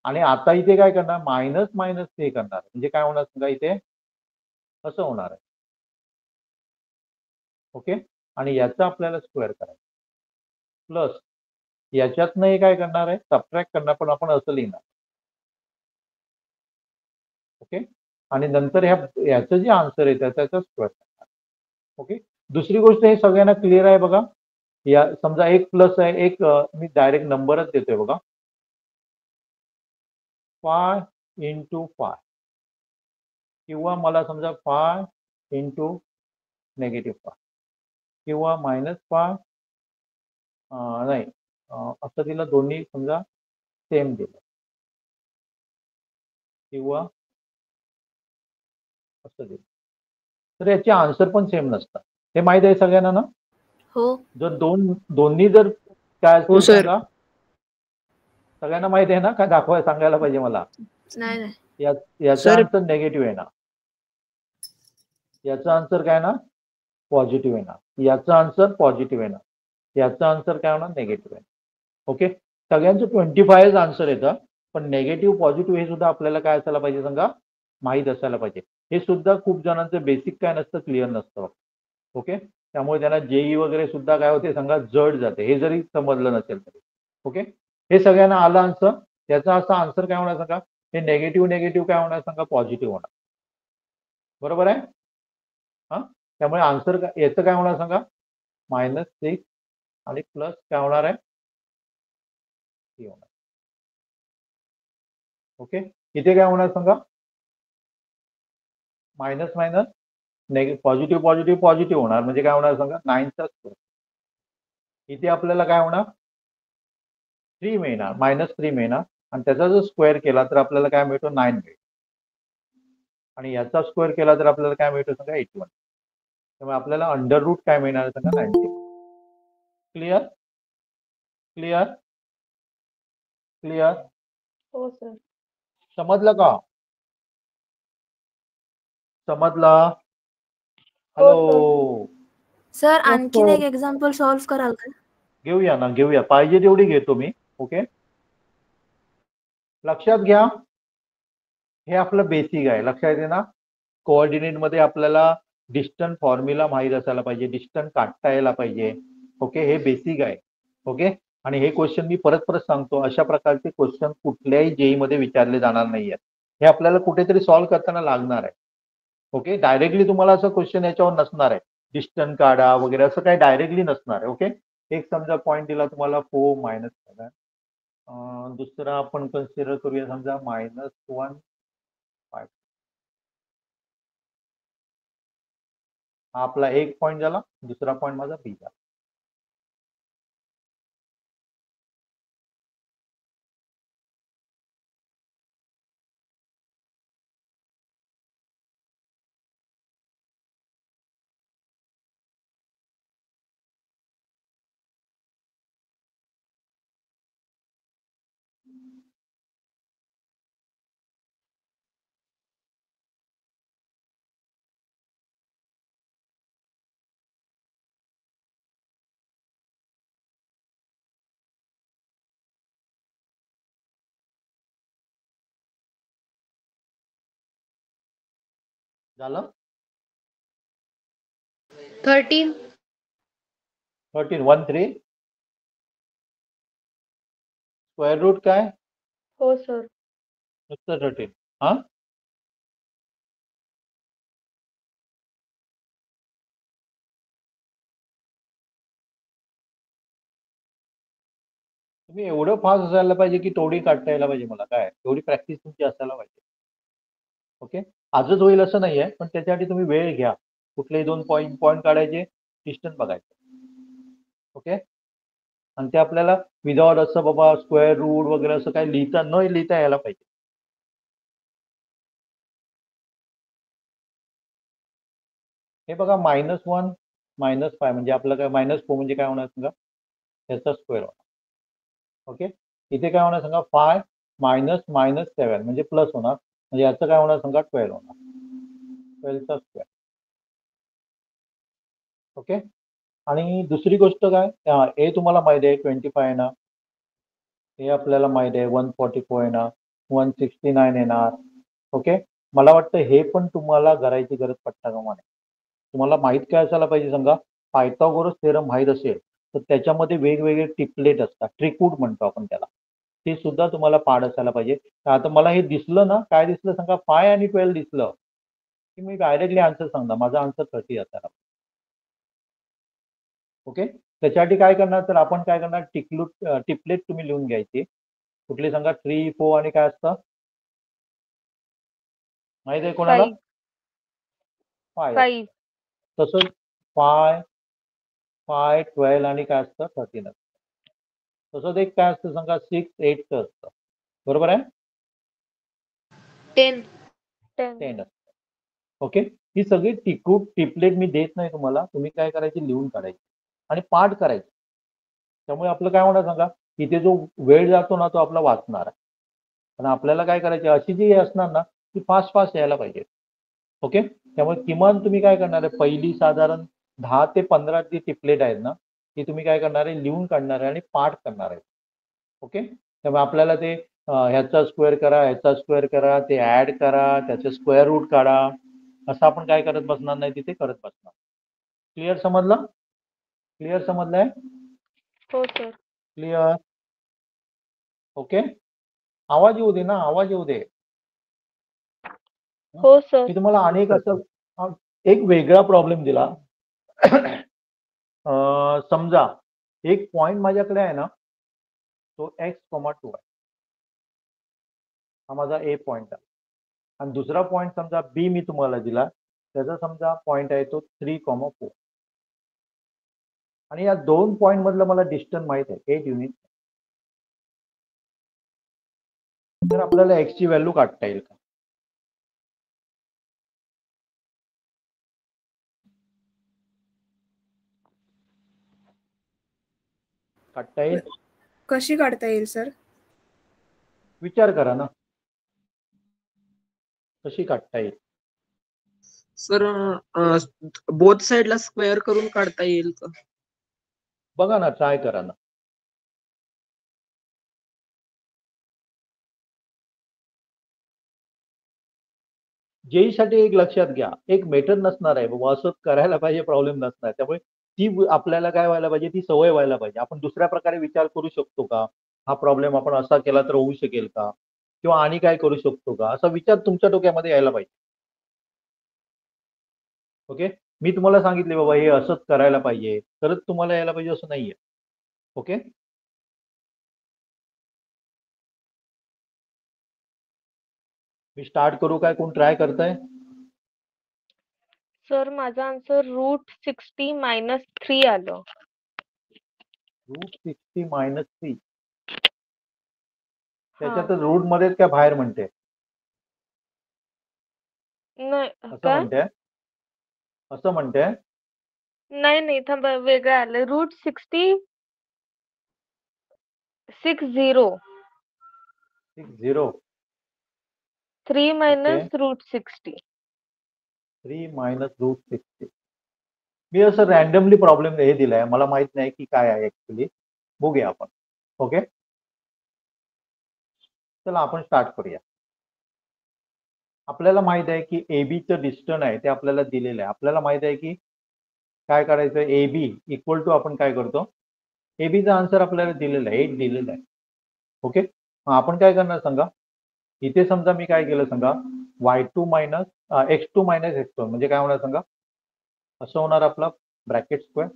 आणि आता इथे काय करणार, -3 करणार. म्हणजे काय होणार सांगा, इथे असं होणार आहे. ओके, आणि याचं आपल्याला स्क्वेअर करायचं प्लस याच्यातनं हे काय करणार आहे, सबट्रॅक्ट करणार, पण आपण असं लिहिणार. ओके, आणि नंतर याचं जे आन्सर आहे त्याचा स्क्वेअर करणार. ओके, दुसरी गोष्ट हे सगळ्यांना क्लिअर आहे बघा. या समजा एक प्लस आहे, एक मी डायरेक्ट नंबरच देतोय बघा, 5 × 5 किंवा मला समजा 5 × -5 किंवा -5 नाही असं दिलं, दोन्ही समजा सेम दिलं किंवा असं दिलं, तर याचे आन्सर पण सेम नसतात. हे माहित आहे सगळ्यांना ना? हो. जर दोन्ही जर काय हो, असतील सर. सांगा, सगळ्यांना माहित आहे ना? काय सांगायला पाहिजे मला? नाही. याचा सर. आन्सर नेगेटिव्ह आहे ना, याचा आन्सर काय ना पॉझिटिव्ह आहे ना, याचा आन्सर पॉझिटिव्ह आहे ना, याचा आन्सर काय होणार, निगेटिव्ह आहे. ओके, सगळ्यांचं 25 आन्सर येतं, पण नेगेटिव्ह पॉझिटिव्ह हे सुद्धा आपल्याला काय असायला पाहिजे सांगा, माहीत असायला पाहिजे. हे सुद्धा खूप जणांचं बेसिक काय नसतं, क्लिअर नसतं. ओके, त्यामुळे त्यांना जेई वगैरे सुद्धा काय होते सांगा, जड जाते, हे जरी समजलं नसेल तरी. ओके, हे सगळ्यांना आलं आन्सर. त्याचा असा आन्सर काय होणार सांगा, हे नेगेटिव्ह काय होणार सांगा, पॉझिटिव्ह होणार. बरोबर आहे? हा, त्यामुळे आन्सर याचं काय होणार सांगा, -6 आणि प्लस काय होणार आहे, 3 होणार. ओके, इथे काय होणार सांगा, मायनस पॉझिटिव्ह होणार, म्हणजे काय होणार सांगा, 9चा स्क्वेअर. इथे आपल्याला काय होणार, 3 मिळणार, -3 मिळणार आणि त्याचा जर स्क्वेअर केला तर आपल्याला काय मिळतो, 9 मिळतो. आणि याचा स्क्वेअर केला तर आपल्याला काय मिळतं सांगा 81. त्यामुळे आपल्याला अंडर रूट काय मिळणार आहे सांगा 90. क्लिअर क्लिअर क्लिअर हो सर. समजलं का? समजलं? हो, हॅलो सर हो, आणखीन सर. एक एक्झाम्पल सॉल्व्ह कराल का? घेऊया ना घेऊया, पाहिजे तेवढी घेतो मी. ओके, लक्षात घ्या, हे आपलं बेसिक आहे. लक्षात येते ना? कोऑर्डिनेट मध्ये आपल्याला डिस्टन्स फॉर्म्युला माहीत असायला पाहिजे, डिस्टन्स काढता यायला पाहिजे. ओके, हे बेसिक आहे. ओके, आणि हे क्वेश्चन मी परत परत सांगतो, अशा प्रकारचे क्वेश्चन कुठल्याही जेई मध्ये विचारले जाणार नाहीयेत. हे आपल्याला कुठेतरी सॉल्व्ह करताना लागणार आहे. ओके, डायरेक्टली तुम्हाला असं क्वेश्चन याच्यावर नसणार आहे, डिस्टन्स काढा वगैरे असं काही डायरेक्टली नसणार आहे. ओके, एक समजा पॉईंट दिला तुम्हाला 4 -7. दुसरा आपण कन्सिडर करूया समजा -1 5. हा आपला एक पॉईंट झाला, दुसरा पॉईंट माझा बी झाला. झालं 13. 13 स्क्वेअर रूट काय? हो सर. नुसतं 13. हा, तुम्ही एवढं फास्ट असायला पाहिजे की तोडी काढता यायला पाहिजे. मला काय एवढी प्रॅक्टिस तुमची असायला पाहिजे. ओके, आजच होईल असं नाहीये, पण त्याच्यासाठी तुम्ही वेळ घ्या. कुठलेही 2 पॉईंट काढायचे, डिस्टन्स बघायचं. ओके, आणि ते आपल्याला विदाउट असं बाबा स्क्वेअर रूट वगैरे असं काही न लिहिता यायला पाहिजे. हे बघा -1 -5 म्हणजे आपलं काय -4 म्हणजे काय होणार सांगा, याचा स्क्वेअर होणार. ओके, इथे काय होणार सांगा 5 -7 म्हणजे प्लस होणार, म्हणजे याचं काय होणार सांगा 12 होणार, 12चा स्क्वेअर. ओके, आणि दुसरी गोष्ट काय, हे तुम्हाला माहिती आहे 25 येणार, हे आपल्याला माहिती आहे 144 येणार, 169 येणार. ओके, मला वाटतं हे पण तुम्हाला करायची गरज पडता कामा नये. तुम्हाला माहित काय असायला पाहिजे सांगा, पायथागोरस थेरम माहित असेल तर त्याच्यामध्ये वेगवेगळे टिपलेट असतात, ट्रिकूट म्हणतो आपण त्याला, ते सुद्धा तुम्हाला पाठ असायला पाहिजे. तर आता मला हे दिसलं ना, काय दिसलं सांगा, 5 आणि 12 दिसलं की मी डायरेक्टली आन्सर सांगणार, माझा आन्सर 30 असायला. ओके, त्याच्यासाठी काय करणार, तर आपण काय करणार, टिपलेट तुम्ही लिहून घ्यायचे. कुठले सांगा, 3, 4 आणि काय असतं माहित आहे कोणाला? 5. 5. 5. तसंच 5, 12 आणि काय असतं 13 असतं. तसंच एक काय असतं सांगा, 6, 8 असतं. बरोबर आहे? 10. 10 असतं. ओके, ही सगळी टिपलेट मी देत नाही तुम्हाला, तुम्ही काय करायची, लिहून काढायची आणि पाठ करायची. त्यामुळे आपलं काय होणार सांगा, इथे जो वेळ जातो ना तो आपला वाचणार आहे. पण आपल्याला काय करायचे, अशी जी असणार ना ती फास्ट यायला पाहिजे. ओके, त्यामुळे किमान तुम्ही काय करणार आहे, पहिली साधारण 10 ते 15 जी टिपलेट आहेत ना ती तुम्ही काय करणार आहे, लिहून काढणार आहे आणि पाठ करणार आहे. ओके, त्यामुळे आपल्याला ते ह्याचा स्क्वेअर करा, ह्याचा स्क्वेअर करा, ते ऍड करा, त्याचे स्क्वेअर रूट काढा, असं आपण काय करत बसणार नाही, तिथे करत बसणार. क्लिअर समजलं? क्लिअर समजलंय? हो सर. क्लिअर? ओके, आवाज येऊ दे ना, आवाज येऊ दे. हो सर. मी तुम्हाला अनेक असं एक वेगळा प्रॉब्लेम दिला. समजा एक पॉइंट माझ्याकडे आहे ना, तो x,2 आहे, हा माझा ए पॉइंट आहे. आणि दुसरा पॉइंट समजा बी मी तुम्हाला दिला, त्याचा समजा पॉइंट आहे तो 3,4. आणि या 2 पॉइंट मधलं मला डिस्टन्स माहित आहे 8 युनिट. तर आपल्याला x ची व्हॅल्यू काढता येईल का? काढता येईल? कशी काढता येईल सर? विचार करा ना, कशी काढता येईल. सर बोथ साइडला स्क्वेअर करून काढता येईल का? बघा ना, ट्राय करा ना. जेईसाठी एक लक्षात घ्या, एक मेथड नसणार आहे बाबा असं करायला पाहिजे, प्रॉब्लेम नसणार. त्यामुळे ती आपल्याला काय व्हायला पाहिजे, ती सवय व्हायला पाहिजे. आपण दुसऱ्या प्रकारे विचार करू शकतो का, हा प्रॉब्लेम आपण असा केला तर होऊ शकेल का, किंवा आणि काय करू शकतो का, असा विचार तुमच्या डोक्यामध्ये यायला पाहिजे. ओके, मी तुम्हाला सांगितले बाबा हे असंच करायला पाहिजे तरच तुम्हाला यायला पाहिजे असं नाहीये. ओके, मी स्टार्ट करू काय? कोण ट्राय करताय? सर माझा आन्सर √60 - 3 आलं. √60 - 3 हा त्याच्यात रूट मध्येच काय बाहेर म्हणते? नाही असं काय म्हणते, असं म्हणते. नाही थांबा, वेगळं आलं. √60 60 60 3 ओके, - √60. 3 - √60. मी असं रॅन्डमली प्रॉब्लेम हे दिलाय, मला माहित नाही की काय आहे ऍक्च्युली. बघूया आपण. ओके, चला आपण स्टार्ट करूया. आपल्याला माहित आहे की एबीचं डिस्टन्स आहे ते आपल्याला दिलेलं आहे. आपल्याला माहित आहे की काय करायचं, एबी इक्वल टू आपण काय करतो, एबीचा आन्सर आपल्याला दिलेला आहे, 8 दिलेला आहे. ओके, मग आपण काय करणार सांगा. इथे समजा मी काय केलं सांगा, y2 - x2 - x1 म्हणजे काय होणार सांगा, असं होणार आपला ब्रॅकेट स्क्वेअर,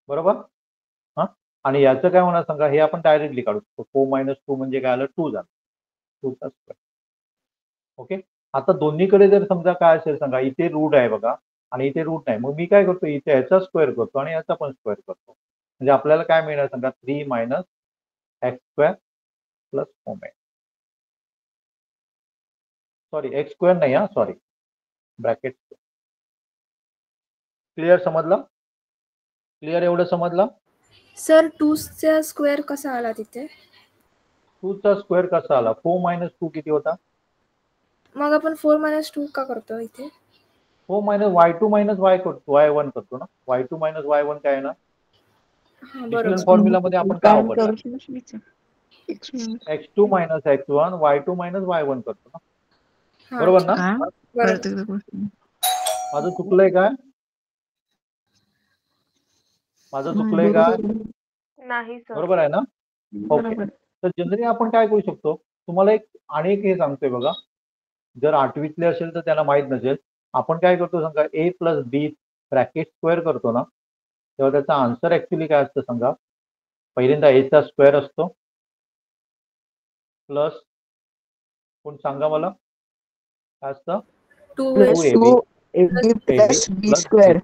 बरोबर. हा, आणि याचं काय होणार सांगा, हे आपण डायरेक्टली काढू शकतो. 4 - 2 म्हणजे काय आलं, 2 झालं, 2 चा स्क्वेअर. ओके, आता दोन्हीकडे जर समजा काय असेल सांगा, इथे रूट आहे बघा आणि इथे रूट नाही, मग मी काय करतो, इथे याचा स्क्वेअर करतो आणि याचा पण स्क्वेअर करतो. म्हणजे आपल्याला काय मिळणार सांगा, 3 - x² + 4. सॉरी, x² नाही, हा सॉरी, ब्रॅकेट. क्लिअर समजलं? क्लिअर एवढं समजलं? सर 2 चा स्क्वेअर कसा आला तिथे? 2 चा स्क्वेअर कसा आला? 4 - 2 किती होता? मग आपण 4 - 2 का करतो इथे? 4 y2 - y1 करतो ना. y2 - y1 काय आहे ना, हा डिफरन्स बरोबर. फॉर्म्युला मध्ये आपण काय वापरला, x x2 - x1 y2 - y1 करतो ना, हा बरोबर ना. बरोबर. माझं चुकलंय काय? माझं चुकलंय काय? नाही सर. बरोबर आहे ना. ओके, तर जनरली आपण काय करू शकतो, तुम्हाला एक आणि एक हे सांगतोय बघा. जर 8वीतले असेल तर त्याला माहित नसेल, आपण काय करतो सांगा, a + b ब्रॅकेट स्क्वेअर करतो ना, तेव्हा त्याचा आन्सर ऍक्च्युली काय असतं सांगा. पहिल्यांदा a चा स्क्वेअर असतो प्लस, कोण सांगा मला काय असतं, 2 2ab + b² + b².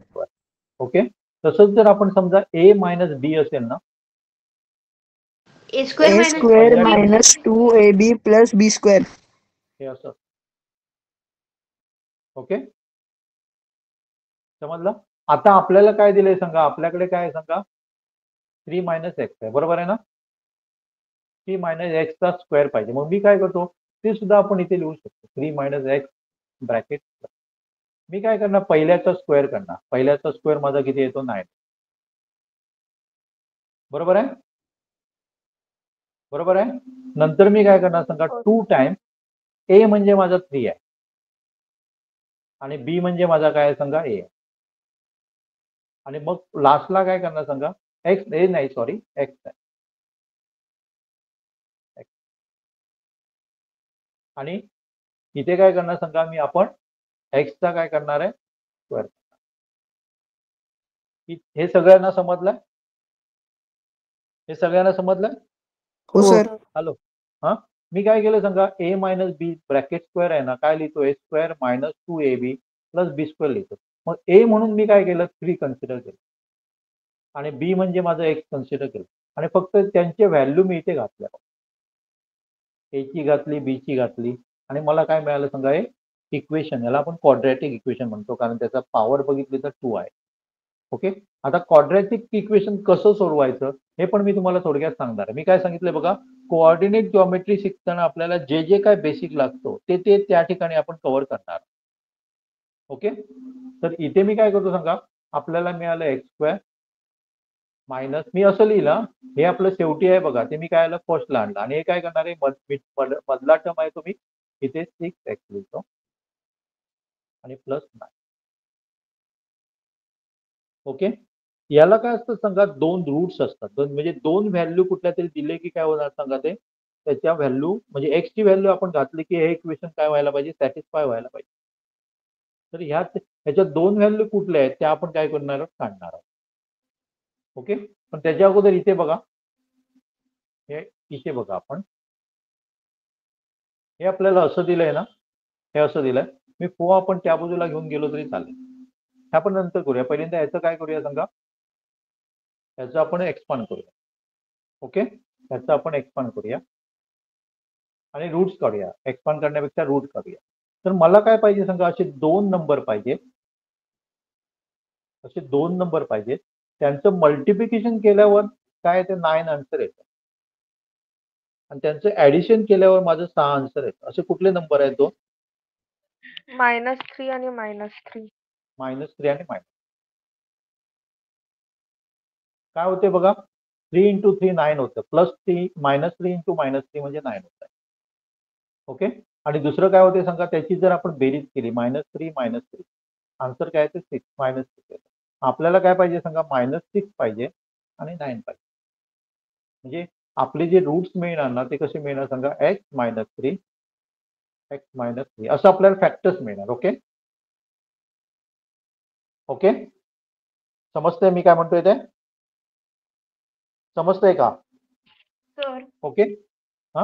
ओके, तसंच जर आपण समजा a - b असेल ना, a² - 2ab + b². हे असं. ओके, समजलं. आता आपल्याला काय दिलंय सांगा, आपल्याकडे काय आहे सांगा, 3 - x आहे, बरोबर आहे ना. 3 - x चा स्क्वेअर पाहिजे. मग मी काय करतो, ते सुद्धा आपण इथे लिहू शकतो, 3 - x ब्रॅकेट. मी काय करणार, पहिल्याचा स्क्वेअर करणार. पहिल्याचा स्क्वेअर माझा किती येतो, 9. बरोबर आहे, बरोबर आहे. नंतर मी काय करणार सांगा, 2 टाइम्स a म्हणजे माझा 3 आहे आणि b म्हणजे माझा काय आहे सांगा, a आहे. आणि मग लास्टला काय करणार सांगा, x a नाही सॉरी x आहे. X. आणि इथे काय करणार सांगा, मी आपण x चा काय करणार आहे, स्क्वेअर. हे सगळ्यांना समजलंय? हे सगळ्यांना समजलंय? हो सर. हॅलो, हा, मी काय केलं सांगा, a - b ब्रॅकेट स्क्वेअर आहे ना, काय लिहितो, a² - 2ab + b² लिहितो. मग a म्हणून मी काय केलं, 3 कन्सिडर केलं आणि b म्हणजे माझं x कन्सिडर केलं आणि फक्त त्यांचे व्हॅल्यू मी इथे घातल्या, a ची घातली, b ची घातली आणि मला काय मिळालं सांगा, हे इक्वेशन. याला आपण क्वाड्रॅटिक इक्वेशन म्हणतो, कारण त्याचा पॉवर बघितली तर 2 आहे. ओके. आता क्वाड्रॅटिक इक्वेशन कसं सोडवायचं हे पण मी तुम्हाला थोडक्यात सांगणार आहे. मी काय सांगितलंय बघा, कोऑर्डिनेट जॉमेट्री शिकताना आपल्याला जे जे काय बेसिक लागतो ते ते त्या ठिकाणी आपण कव्हर करणार. ओके. तर इथे मी काय करतो सांगा, आपल्याला मिळालं एक्स स्क्वेअर मायनस, मी असं लिहिलं, हे आपलं शेवटी आहे बघा, ते मी काय आलं फर्स्टला आणलं आणि हे काय करणार आहे मधला टर्म आहे तो मी इथे 6x लिहितो आणि प्लस 9. ओके. याला काय असतं सांगा, दोन रूट्स असतात, म्हणजे दोन व्हॅल्यू कुठल्या तरी दिले की काय होणार सांगा, ते त्याच्या व्हॅल्यू म्हणजे एक्स ची व्हॅल्यू आपण घातली की हे इक्वेशन काय व्हायला पाहिजे, सॅटिस्फाय व्हायला पाहिजे. तर ह्याच्या दोन व्हॅल्यू कुठल्या आहेत त्या आपण काय करणार आहोत, काढणार आहोत. ओके. पण त्याच्या अगोदर इथे बघा, हे इथे बघा, आपण हे आपल्याला असं दिलंय ना, हे असं दिलंय, मी आपण त्या बाजूला घेऊन गेलो तरी चालेल. हे आपण नंतर करूया, पहिल्यांदा याचं काय करूया सांगा, याचं आपण एक्सपांड करूया. ओके. याचं आपण एक्सपांड करूया आणि रूट्स काढूया. एक्सपांड करण्यापेक्षा रूट काढूया. तर मला काय पाहिजे सांगा, असे दोन नंबर पाहिजेत, असे दोन नंबर पाहिजेत, त्यांचं मल्टिप्लिकेशन केल्यावर काय ते 9 आन्सर येतं आणि त्यांचं ऍडिशन केल्यावर माझं 6 आन्सर येतं. असे कुठले नंबर आहेत दोन? -3 आणि -3. -3 आणि मायनस. काय होते बघा, 3 × 3 9 होतं, +3 -3 × -3 म्हणजे 9 होत आहे. ओके. आणि दुसरं काय होते सांगा, त्याची जर आपण बेरीज केली -3 -3 आन्सर काय येते 6 -6 येतं. आपल्याला काय पाहिजे सांगा, -6 पाहिजे आणि 9 पाहिजे. म्हणजे आपले जे रूट्स मिळणार ना ते कसे मिळणार सांगा, x -3 x -3 असं आपल्याला फॅक्टर्स मिळणार. ओके. ओके. समजतंय मी काय म्हणतोय ते? समजतंय का? सर. ओके. हा,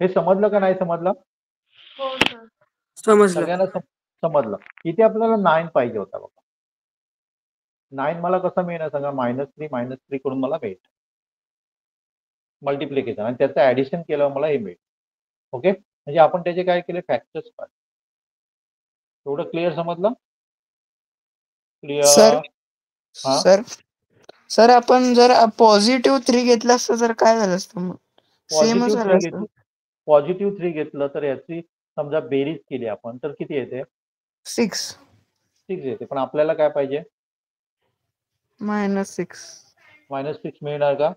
हे समजलं का नाही समजलं? हो सर. समजलं. सगळ्यांना समजलं. इथे आपल्याला 9 पाहिजे होता बघा. 9 मला कसं मिळणार सांगा, -3 -3 करून मला मिळेल मल्टिप्लिकेशन आणि त्याचं ऍडिशन केल्यावर मला हे मिळेल. ओके. म्हणजे आपण त्याचे काय केले, फॅक्टर्स काढले. एवढं क्लिअर समजलं? Sir clear. हा, सर सर आपण जर पॉझिटिव्ह 3 घेतलं असतं तर काय झालं असतं मग? सेमच पॉझिटिव्ह 3 झालं असतं. घेतलं, पॉझिटिव्ह 3 घेतलं तर याची समजा बेरीज केली आपण तर किती येते, 6 6 येते. पण आपल्याला काय पाहिजे, -6 -6 मिळणार का?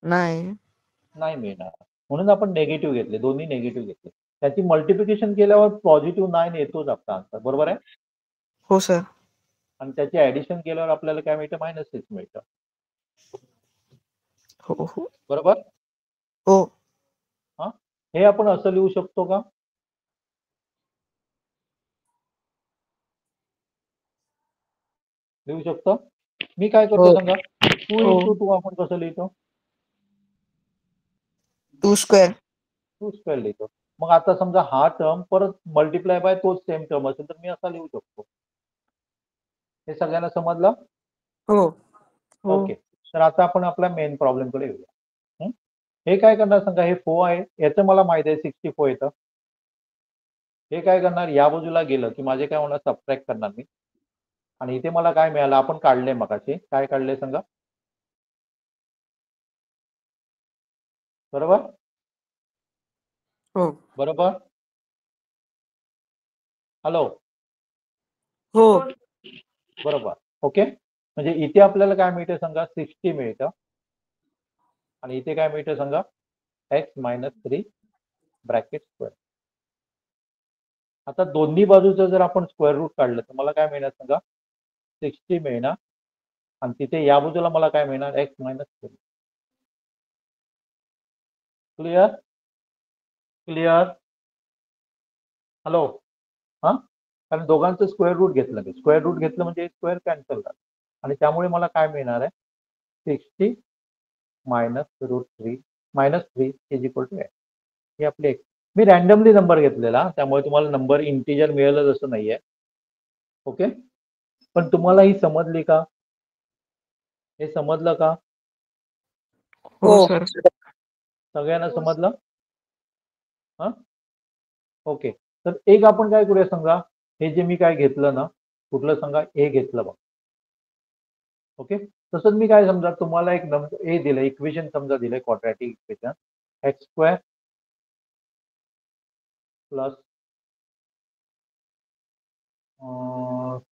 नाही. नाही मिळणार. म्हणून आपण नेगेटिव्ह घेतले, दोन्ही नेगेटिव्ह घेतले. त्याची मल्टिप्लिकेशन केल्यावर पॉझिटिव्ह 9 येतोच आपला आन्सर, बरोबर आहे. हो सर. आणि त्याचे ऍडिशन केल्यावर आपल्याला काय मिळतं, -6 मिळतं. हो हो बरोबर. हो. हा, हे आपण असं लिहू शकतो का? लिहू शकतो. मी काय करतो हो. सांगा, 2 हो. × 2 आपण कसं लिहितो, 2 स्क्वेअर. 2 स्क्वेअर लिहितो. मग आता समजा हा टर्म परत मल्टिप्लाय बाय तोच सेम टर्म असेल तर मी असा लिहू शकतो. हे सगळ्यांना समजलं? हो. हो. ओके. तर आता आपण आपल्या मेन प्रॉब्लेम कडे येऊया. हे काय करणार सांगा, हे 4 आहे, याचं मला माहित आहे 64 येतं. हे काय करणार, या बाजूला गेलं की माझे काय होणार, सबट्रॅक्ट करणार मी आणि इथे मला काय मिळालं, आपण काढले मगाशी, काय काढले सांगा, बरोबर. हो. बरोबर. हॅलो. हो. बरोबर. ओके. म्हणजे इथे आपल्याला काय मिळतं सांगा, 60 मिळतं आणि इथे काय मिळतं सांगा, x -3 ब्रॅकेट स्क्वेअर. आता दोन्ही बाजूचं जर आपण स्क्वेअर रूट काढलं तर मला काय मिळणार सांगा, 60 मिळणार आणि तिथे या बाजूला मला काय मिळणार, x -3. क्लिअर. क्लिअर. हॅलो. हा, कारण दोघांचं स्क्वेअर रूट घेतलं, मी स्क्वेअर रूट घेतलं म्हणजे स्क्वेअर कॅन्सल झालं आणि त्यामुळे मला काय मिळणार आहे, 60 -√3 -3 इज इक्वल टू x. ही आपली x. मी रॅन्डमली नंबर घेतलेला, त्यामुळे तुम्हाला नंबर इंटिजर मिळेलच असं नाहीये. ओके. पण तुम्हाला ही समजली का, हे समजलं का? हो हो. सर. सगळ्यांना समजलं? हा, ओके. तर एक आपण काय करूया सांगा, हे जे मी काय घेतलं ना, कुठलं सांगा, हे घेतलं बघ, ओके. तसंच मी काय समजा तुम्हाला एक नंबर हे दिलं इक्वेशन समजा दिलंय quadratic equation x square plus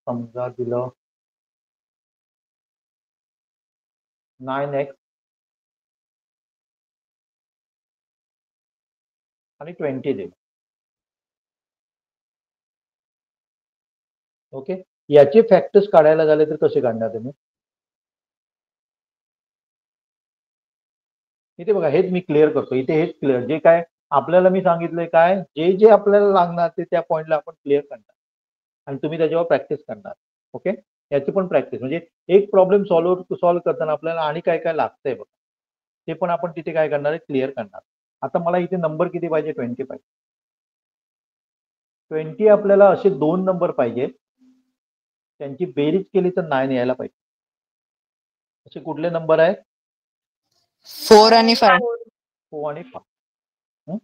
समजा दिलं 9x आणि 20 दिलं. ओके. याचे फॅक्टर्स काढायला झाले तर कसे काढणार तुम्ही? इथे बघा हेच मी क्लिअर करतो. इथे हेच क्लिअर जे काय आपल्याला मी सांगितलंय काय जे जे आपल्याला लागणार ते त्या पॉईंटला आपण क्लिअर करणार आणि तुम्ही त्याच्यावर प्रॅक्टिस करणार. ओके. याची पण प्रॅक्टिस म्हणजे एक प्रॉब्लेम सॉल्व्ह करताना आपल्याला आणि काय काय लागतंय बघा ते पण आपण तिथे काय करणार आहे क्लिअर करणार. आता मला इथे नंबर किती पाहिजे? 20 पाहिजे. 20 आपल्याला असे 2 नंबर पाहिजे त्यांची बेरीज केली तर 9 यायला पाहिजे. असे कुठले नंबर आहेत? 4 आणि 5. 4 आणि 5.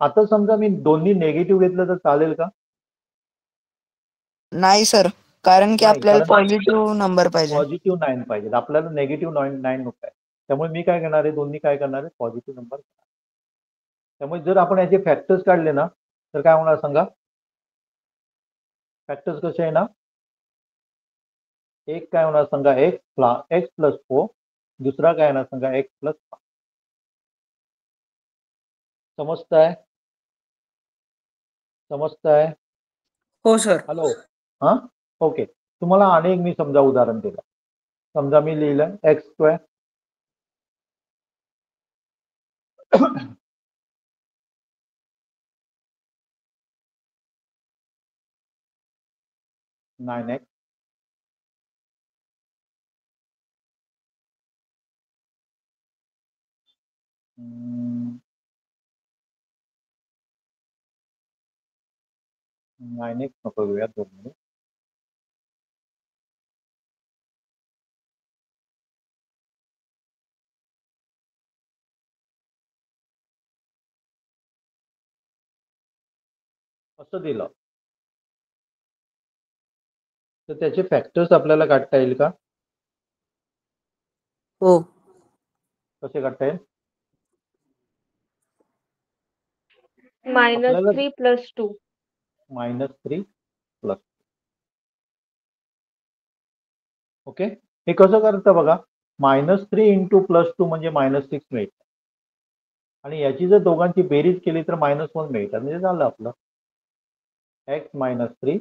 आता समजा मी दोन्ही नेगेटिव्ह घेतलं तर चालेल का? नाही सर, कारण की नाही, आपल्याला कारण पॉझिटिव्ह नंबर पाहिजे. पॉझिटिव्ह 9 पाहिजे. आपल्याला नेगेटिव्ह 9 नको आहे. त्यामुळे मी काय करणार आहे दोन्ही काय करणार आहे पॉझिटिव्ह नंबर. त्यामुळे जर आपण याचे फॅक्टर्स काढले ना तर काय होणार सांगा? फॅक्टर्स कसे आहे ना एक काय होणार सांगा एक्स प्लस 4 दुसरा काय येणार सांगा एक्स प्लस 5. समजताय? हो सर. हॅलो. हा ओके. तुम्हाला अनेक मी समजा उदाहरण दिलं. समजा मी लिहिलं एक्स स्क्वेअर नाईन एक्स नको घेऊया 2 मिनिट. असं दिलं तर त्याचे फॅक्टर्स आपल्याला काढता येईल का? हो. कसे काढता येईल? -3 आपल्याला + 2. -3 प्लस. ओके. हे कसं करतं बघा -3 × +2 म्हणजे -6 मिळतं आणि याची जर दोघांची बेरीज केली तर -1 मिळतात म्हणजे झालं आपलं x - 3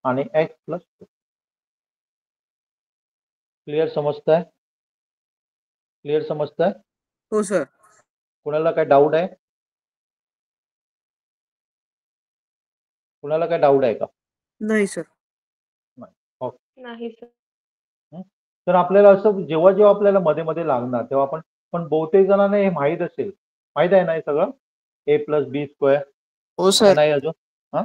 आणि x + 2. क्लिअर समजताय? हो सर. कुणाला काय डाऊट आहे? का? नाही सर. नाही सर. तर आपल्याला असं जेव्हा आपल्याला मध्ये मध्ये लागणार तेव्हा पण बहुतेक जणांना हे माहीत असेल. माहीत आहे ना हे सगळं a+b²? हो सर. नाही अजून? हा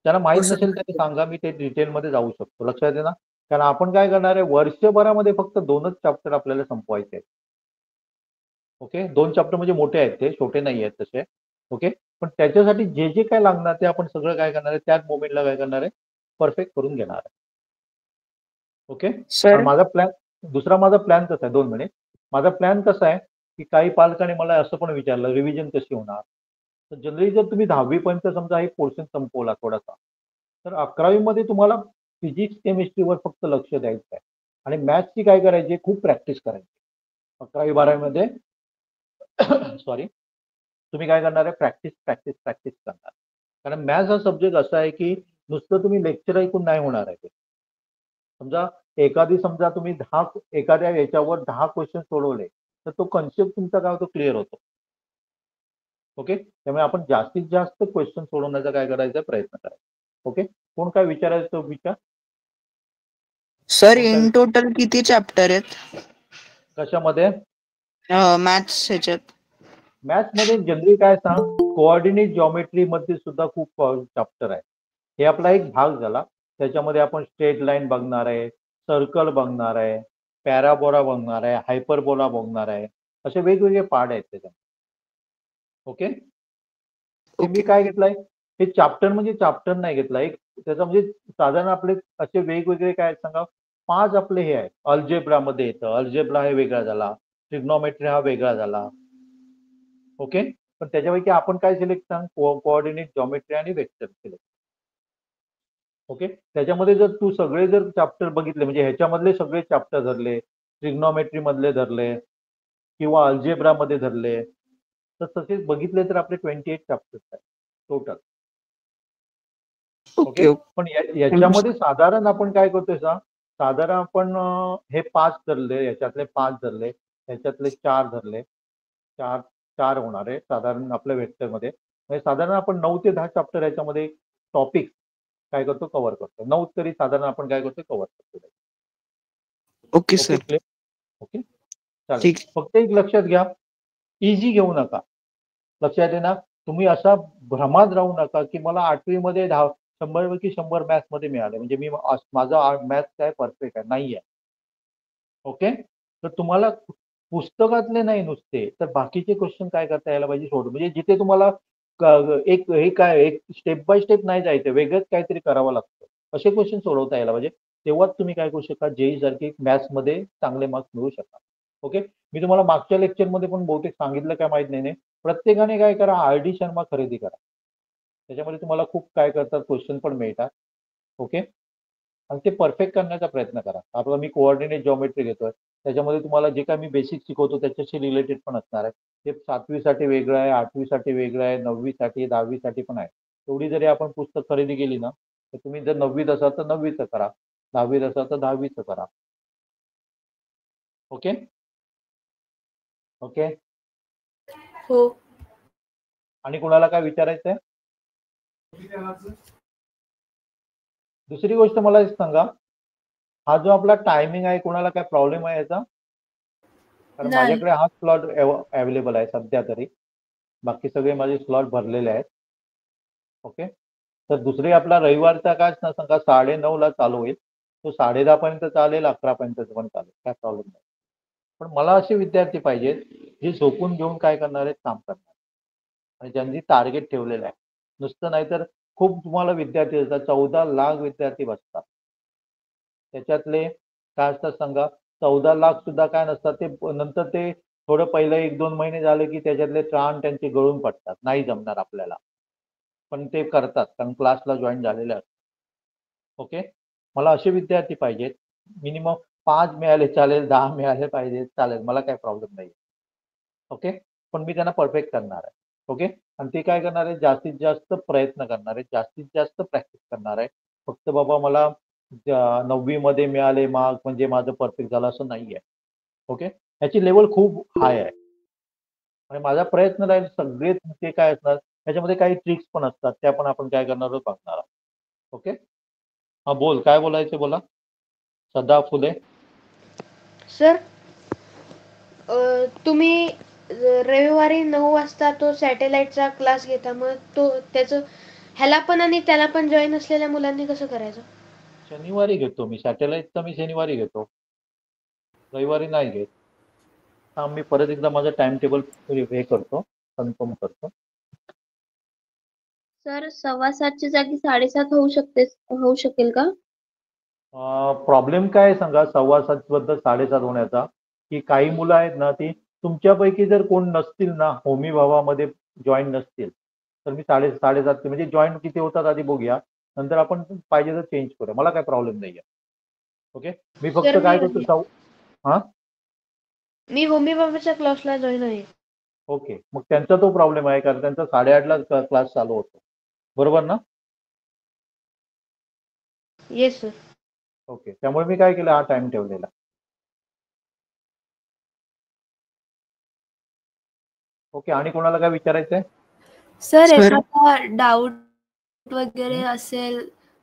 त्यांना माहीत हो सर. नसेल त्यांनी सांगा मी ते डिटेलमध्ये जाऊ शकतो. लक्षात आहे ना? कारण आपण काय करणार आहे वर्षभरामध्ये फक्त 2च चॅप्टर आपल्याला संपवायचे आहेत. ओके. 2 चॅप्टर म्हणजे मोठे आहेत ते छोटे नाही आहेत तसे. ओके. पण त्याच्यासाठी जे जे काय लागणार ते आपण सगळं काय करणार आहे त्याच मोमेंटला काय करणार आहे परफेक्ट करून घेणार आहे. ओके. सर माझा प्लॅन कसा आहे 2 मिनिट. माझा प्लॅन कसा आहे की काही पालकांनी मला असं पण विचारलं रिव्हिजन कशी होणार. तर जनरली जर तुम्ही 10वी पर्यंत समजा हे पोर्शन संपवला थोडासा तर 11वी मध्ये तुम्हाला फिजिक्स केमिस्ट्रीवर फक्त लक्ष द्यायचं आहे आणि मॅथ्सची काय करायची खूप प्रॅक्टिस करायची. 11वी 12वी मध्ये सॉरी तुम्ही काय करणार आहे प्रॅक्टिस करणार. कारण मॅथ्स हा सब्जेक्ट असा आहे की नुसतं तुम्ही लेक्चर ऐकून नाही होणार आहे. समजा समजा तुम्ही एखाद्या याच्यावर 10 क्वेश्चन सोडवले तर तो कन्सेप्ट तुमचा काय होतो क्लिअर होतो. ओके. त्यामुळे आपण जास्तीत जास्त क्वेश्चन सोडवण्याचा काय करायचा प्रयत्न करायचा. ओके. कोण काय विचारायचं विचार? सर इन टोटल किती चॅप्टर आहेत कशामध्ये? मॅथ्स ह्याच्यात? मॅथ्स मध्ये जनरली काय सांग कोऑर्डिनेट जॉमेट्री मध्ये सुद्धा खूप चॅप्टर आहे. हे आपला एक भाग झाला. त्याच्यामध्ये आपण स्ट्रेट लाईन बघणार आहे, सर्कल बघणार आहे, पॅराबोला बघणार आहे, हायपरबोला बघणार आहे. असे वेगवेगळे पार्ट आहेत त्याच्यात. ओके. ते मी काय घेतलंय हे चॅप्टर म्हणजे चॅप्टर नाही घेतला एक त्याचा म्हणजे साधारण आपले असे वेगवेगळे काय सांगा 5 आपले हे आहे. अल्जेब्रामध्ये येतं. अल्जेब्रा हे वेगळा झाला. ट्रिग्नोमेट्री हा वेगळा झाला. ओके. पण त्याच्यापैकी आपण काय सिलेक्ट सांग? कोऑर्डिनेट, जॉमेट्री आणि वेक्टर सिलेक्ट. ओके. त्याच्यामध्ये जर तू सगळे जर चॅप्टर बघितले म्हणजे ह्याच्यामधले सगळे चॅप्टर धरले, ट्रिग्नोमेट्री मधले धरले किंवा अल्जेब्रा मध्ये धरले, तर तसेच बघितले तर आपले 28 चॅप्टर्स आहेत टोटल. Okay okay. पण याच्यामध्ये साधारण आपण काय करतोय सांग? साधारण आपण हे 5 धरले, याच्यातले 5 धरले, याच्यातले 4 धरले, 4 होणार आहे साधारण आपल्या वेक्टरमध्ये. म्हणजे साधारण आपण 9 ते 10 चॅप्टर याच्यामध्ये टॉपिक काय करतो? कव्हर करतो. 9 तरी साधारण आपण काय करतो? कव्हर करतो. Okay okay sir. Clear? Okay चालेल. ठीक. फक्त एक लक्षात घ्या, इझी घेऊ नका. लक्षात आहे ना? तुम्ही असा भ्रमात राहू नका की मला 8वी मध्ये 100 पैकी 100 मॅथ्स मध्ये मिळाले म्हणजे मी माझा मॅथ्स काय परफेक्ट आहे, नाही आहे. ओके. तर तुम्हाला पुस्तकातले नाही नुसते तर बाकीचे क्वेश्चन काय करता यायला पाहिजे सोडून, म्हणजे जिथे तुम्हाला एक स्टेप बाय स्टेप नाही जायचं, वेगळंच काहीतरी करावं लागतं, असे क्वेश्चन सोडवता यायला पाहिजे. तेव्हाच तुम्ही काय करू शकता? जेई सारखे मॅथ्समध्ये चांगले मार्क्स मिळवू शकता. ओके. मी तुम्हाला मागच्या लेक्चरमध्ये पण बहुतेक सांगितलं काय माहित नाही. प्रत्येकाने काय करा? RD शर्मा खरेदी करा. त्याच्यामध्ये तुम्हाला खूप काय करतात क्वेश्चन पण मिळतात. ओके. आणि ते परफेक्ट करण्याचा प्रयत्न करा. आपला मी कोऑर्डिनेट जॉमेट्री घेतोय, त्याच्यामध्ये तुम्हाला जे काय मी बेसिक शिकवतो त्याच्याशी रिलेटेड पण असणार आहे. ते 7वी साठी वेगळं आहे, 8वी साठी वेगळं आहे, 9वी साठी, 10वी साठी पण आहे. तेवढी जरी आपण पुस्तक खरेदी केली ना, तर तुम्ही जर 9वीत असाल तर 9वीचं करा, 10वीत असाल तर 10वीचं करा. ओके. ओके. हो. आणि कोणाला काय विचारायचं आहे? दुसरी गोष्ट मला एक सांगा, हा जो आपला टायमिंग आहे कोणाला काय प्रॉब्लेम आहे याचा? कारण नाही. माझ्याकडे हा स्लॉट अवेलेबल आहे सध्या तरी, बाकी सगळे माझे स्लॉट भरलेले आहेत. ओके. तर दुसरी आपला रविवारचा काय ना सांगा 9:30ला चालू होईल, तो 10:30 पर्यंत चालेल, 11 पर्यंत पण चालेल, काय प्रॉब्लेम नाही. पण मला असे विद्यार्थी पाहिजेत जे झोपून घेऊन काय करणार आहेत? काम करणार आणि ज्यांनी टार्गेट ठेवलेलं आहे. नुसतं नाहीतर खूप तुम्हाला विद्यार्थी असतात, 14 लाख विद्यार्थी बसतात. त्याच्यातले काय असतात सांगा? 14 लाख सुद्धा काय नसतात, ते नंतर ते थोडं पहिलं 1-2 महिने झाले की त्याच्यातले प्राण त्यांचे गळून पडतात, नाही जमणार आपल्याला. पण ते करतात कारण क्लासला जॉईन झालेले असतात. ओके. मला असे विद्यार्थी पाहिजेत, मिनिमम 5 मिळाले चालेल, 10 मिळाले पाहिजेत चालेल, मला काही प्रॉब्लेम नाही. ओके. पण मी त्यांना परफेक्ट करणार आहे. ओके. आणि ते काय करणार आहे? जास्तीत जास्त प्रयत्न करणार आहे, जास्तीत जास्त प्रॅक्टिस करणार आहे. फक्त बाबा मला 9वी मध्ये मिळाले मार्क म्हणजे माझं परफेक्ट झालं असं नाही आहे. ओके. ह्याची लेवल खूप हाय आहे आणि माझा प्रयत्न राहील सगळे ते काय असणार त्याच्यामध्ये काही ट्रिक्स पण असतात, त्या पण आपण काय करणार आहोत? बघणार आहोत. ओके. हा बोल, काय बोलायचं बोला. सदा फुले. सर तुम्ही रविवारी 9 वाजता तो सॅटेलाइटचा क्लास घेता, मग तो त्याचं ह्याला पण आणि त्याला पण जॉईन असलेल्या मुलांनी कसं करायचं? शनिवारी घेतो मी सॅटेलाइटचा, मी शनिवारी घेतो, रविवारी नाही घेत. हा मी परत एकदा माझं टाइम टेबल हे करतो, कन्फर्म करतो. सर 7:15च्या जागी 7:30 होऊ शकेल का? प्रॉब्लेम काय आहे सांगा 7:15 बद्दल 7:30 होण्याचा, की काही मुलं आहेत ना ती तुमच्यापैकी जर कोण नसतील ना होमी भावामध्ये जॉईन नसतील तर मी 7:30 म्हणजे जॉईन किती होतात आधी बघूया, नंतर आपण पाहिजे तर चेंज करूया, मला काय प्रॉब्लेम नाही आहे. ओके. मी फक्त काय करतो मी होमी बाबाच्या क्लासला जॉईन आहे. ओके. मग त्यांचा तो प्रॉब्लेम आहे कारण त्यांचा 8:30ला क्लास चालू होतो, बरोबर ना? Yes sir. ओके. त्यामुळे मी काय केलं, हा टाइम ठेवलेला. ओके. आणि कोणाला काय विचारायचं आहे? सर एखादा डाऊट वगैरे असेल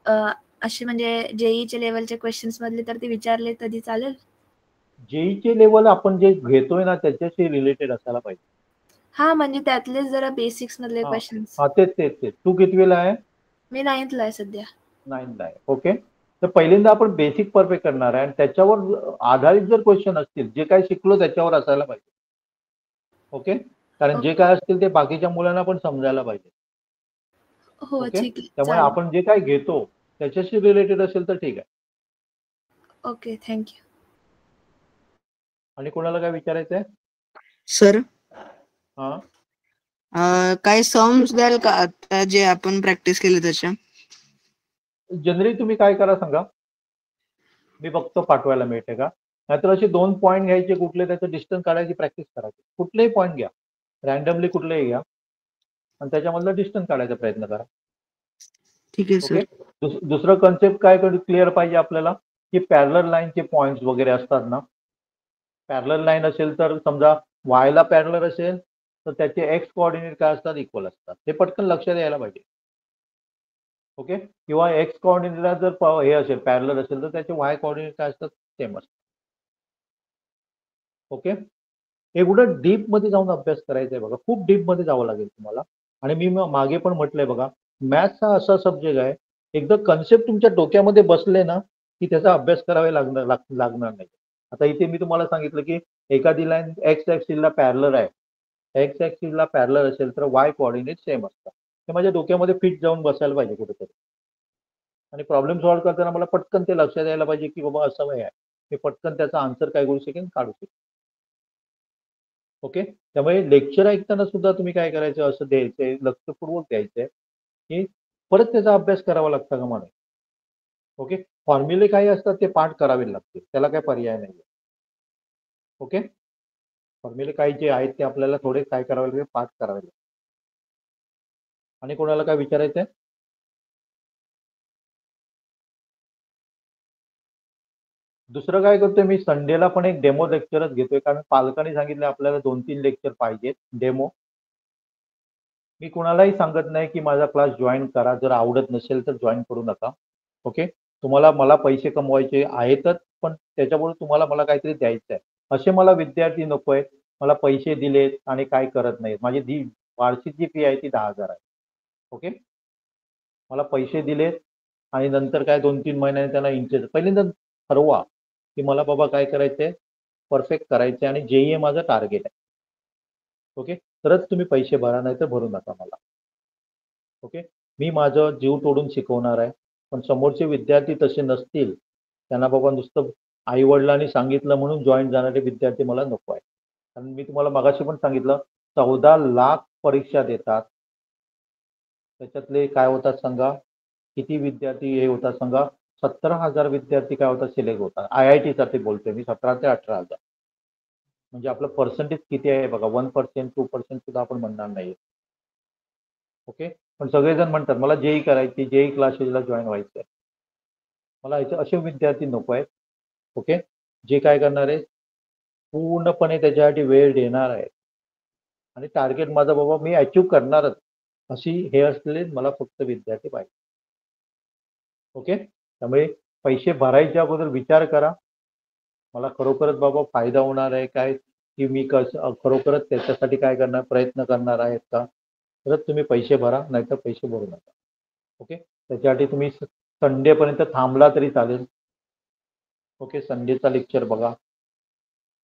असे म्हणजे जेईच्या लेवलचे क्वेश्चन्स मधले तर ते विचारले तरी चालेल? जेईचे लेवल आपण जे घेतोय ना त्याच्याशी रिलेटेड असायला पाहिजे. हा म्हणजे त्यातले जरा बेसिक्स मधले क्वेश्चन्स. हा तेच. तू कितवीला आहे? मी 9th ला आहे सध्या. 9th ला आहे. ओके. तर पहिल्यांदा आपण बेसिक परफेक्ट करणार आहे आणि त्याच्यावर आधारित जर क्वेश्चन असतील जे काय शिकलो त्याच्यावर असायला पाहिजे. ओके. कारण जे काय असतील ते बाकीच्या मुलांना पण समजायला पाहिजे. हो ओके. ठीक आहे. त्यामुळे आपण जे काय घेतो त्याच्याशी रिलेटेड असेल तर ठीक आहे. Okay, thank you. आणि कोणाला काय विचारायचंय? सर हा, काय सम्स द्याल का आता जे आपण प्रॅक्टिस केली त्याच्या? जनरली तुम्ही काय करा सांगा, मी बघतो पाठवायला मिळते का. नाहीतर असे 2 पॉईंट घ्यायचे, कुठले त्याचं डिस्टन्स काढायची प्रॅक्टिस करायची. कुठलेही पॉईंट घ्या, रॅन्डमली कुठलेही घ्या आणि त्याच्यामधलं डिस्टन्स काढायचा प्रयत्न करा. ठीक आहे ओके. सर. दुसरं कन्सेप्ट काय क्लिअर पाहिजे आपल्याला, की पॅरलल लाईनचे पॉईंट्स वगैरे असतात ना. पॅरलल लाईन असेल तर समजा वायला पॅरलर असेल तर त्याचे एक्स कोऑर्डिनेट काय असतात, इक्वल असतात. हे पटकन लक्षात यायला पाहिजे. ओके. किंवा एक्स कोऑर्डिनेटला जर हे असेल पॅरलल असेल तर त्याचे वाय कोऑर्डिनेट काय असतात, सेम असतात. ओके. एवढं डीप मध्ये जाऊन अभ्यास करायचा आहे बघा, खूप डीप मध्ये जावं लागेल तुम्हाला. आणि मी मागे पण म्हटलंय बघा, मॅथ्स हा असा सब्जेक्ट आहे, एकदा कन्सेप्ट तुमच्या डोक्यामध्ये बसले ना की त्याचा अभ्यास करावा लागणार नाही. आता इथे मी तुम्हाला सांगितलं की एखादी लाईन एक्स ऍक्सिसला पॅरलर आहे, एक्स ऍक्सिसला पॅरलर असेल तर वाय कोऑर्डिनेट सेम असतात. ते माझ्या डोक्यामध्ये फिट जाऊन बसायला पाहिजे कुठेतरी. आणि प्रॉब्लेम सॉल्व्ह करताना मला पटकन ते लक्षात यायला पाहिजे की बाबा असं आहे, मी पटकन त्याचा आन्सर काय करू शकेन, काढू शकेन. ओके. त्यामुळे लेक्चर ऐकताना सुद्धा तुम्ही काय करायचं, असं द्यायचंय, लक्षपूर्वक द्यायचंय की परत त्याचा अभ्यास करावा लागता का मला. ओके. फॉर्म्युले काही असतात ते पाठ करावे लागतील, त्याला काय पर्याय नाही. ओके. फॉर्म्युले काही जे आहेत ते आपल्याला थोडे काय करावे लागेल, पाठ करावे लागेल. आणि कोणाला काय विचारायचंय? दुसरं काय करतोय मी, संडेला पण एक डेमो लेक्चरच घेतोय, कारण पालकांनी सांगितलं आपल्याला 2-3 लेक्चर पाहिजेत डेमो. मी कुणालाही सांगत नाही की माझा क्लास जॉईन करा, जर आवडत नसेल तर जॉईन करू नका. ओके. तुम्हाला मला पैसे कमवायचे आहेतच, पण त्याच्यामुळे तुम्हाला मला काहीतरी द्यायचं आहे. असे मला विद्यार्थी नको आहेत, मला पैसे दिलेत आणि काय करत नाहीत. माझी वार्षिक जी फी आहे ती 10,000 आहे. ओके. मला पैसे दिलेत आणि नंतर काय 2-3 महिन्याने त्यांना इंटरेस्ट. पहिल्यांदा ठरवा की मला बाबा काय करायचंय, परफेक्ट करायचंय आणि जेई माझं टार्गेट आहे. ओके. तरच तुम्ही पैसे भरा, नाही तर भरू नका मला. ओके. मी माझं जीव तोडून शिकवणार आहे, पण समोरचे विद्यार्थी तसे नसतील, त्यांना बाबा नुसतं आई वडिलांनी सांगितलं म्हणून जॉईन जाणारे विद्यार्थी मला नको आहे. कारण मी तुम्हाला मगाशी पण सांगितलं, 14 लाख परीक्षा देतात. त्याच्यातले काय होतात सांगा, किती विद्यार्थी हे होतात सांगा, 17,000 विद्यार्थी काय होतात, सिलेक्ट होतात. IIT साठी बोलतोय मी, 17 ते 18,000. म्हणजे आपलं पर्सेंटेज किती आहे बघा, 1%, 2% सुद्धा आपण म्हणणार नाही. ओके. पण सगळेजण म्हणतात मला जेई करायची, जेई क्लासेसला जॉईन व्हायचं आहे. मला असे विद्यार्थी नको आहेत. ओके. जे काय करणार आहे, पूर्णपणे त्याच्यासाठी वेळ देणार आहे आणि टार्गेट माझा बाबा मी अचीव्ह करणारच, अशी हे असलेले मला फक्त विद्यार्थी पाहिजे. ओके. त्यामुळे पैसे भरायच्या अगोदर विचार करा, मला खरोखरच बाबा फायदा होणार आहे काय, की मी खरोखरच त्याच्यासाठी काय करणार, प्रयत्न करणार आहेत का. तरच तुम्ही पैसे भरा, नाहीतर पैसे भरू नका. ओके. त्याच्यासाठी तुम्ही संडेपर्यंत थांबला तरी चालेल. ओके. संडेचा लेक्चर बघा.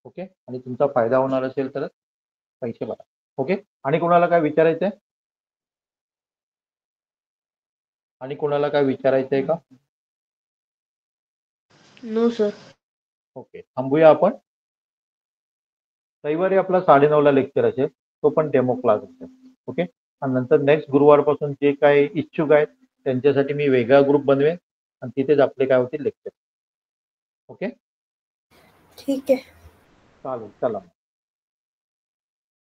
ओके. आणि तुमचा फायदा होणार असेल तरच पैसे भरा. ओके. आणि कोणाला काय विचारायचंय? आणि कोणाला काय विचारायचंय का? No sir. ओके. थांबूया आपण. रविवारी आपला 9:30ला लेक्चर असेल, तो पण डेमो क्लास असेल. ओके. आणि नंतर नेक्स्ट गुरुवारपासून जे काय इच्छुक आहेत त्यांच्यासाठी मी वेगळा ग्रुप बनवेन आणि तिथेच आपले काय होतील लेक्चर. ओके. ठीक आहे. चालेल. चला.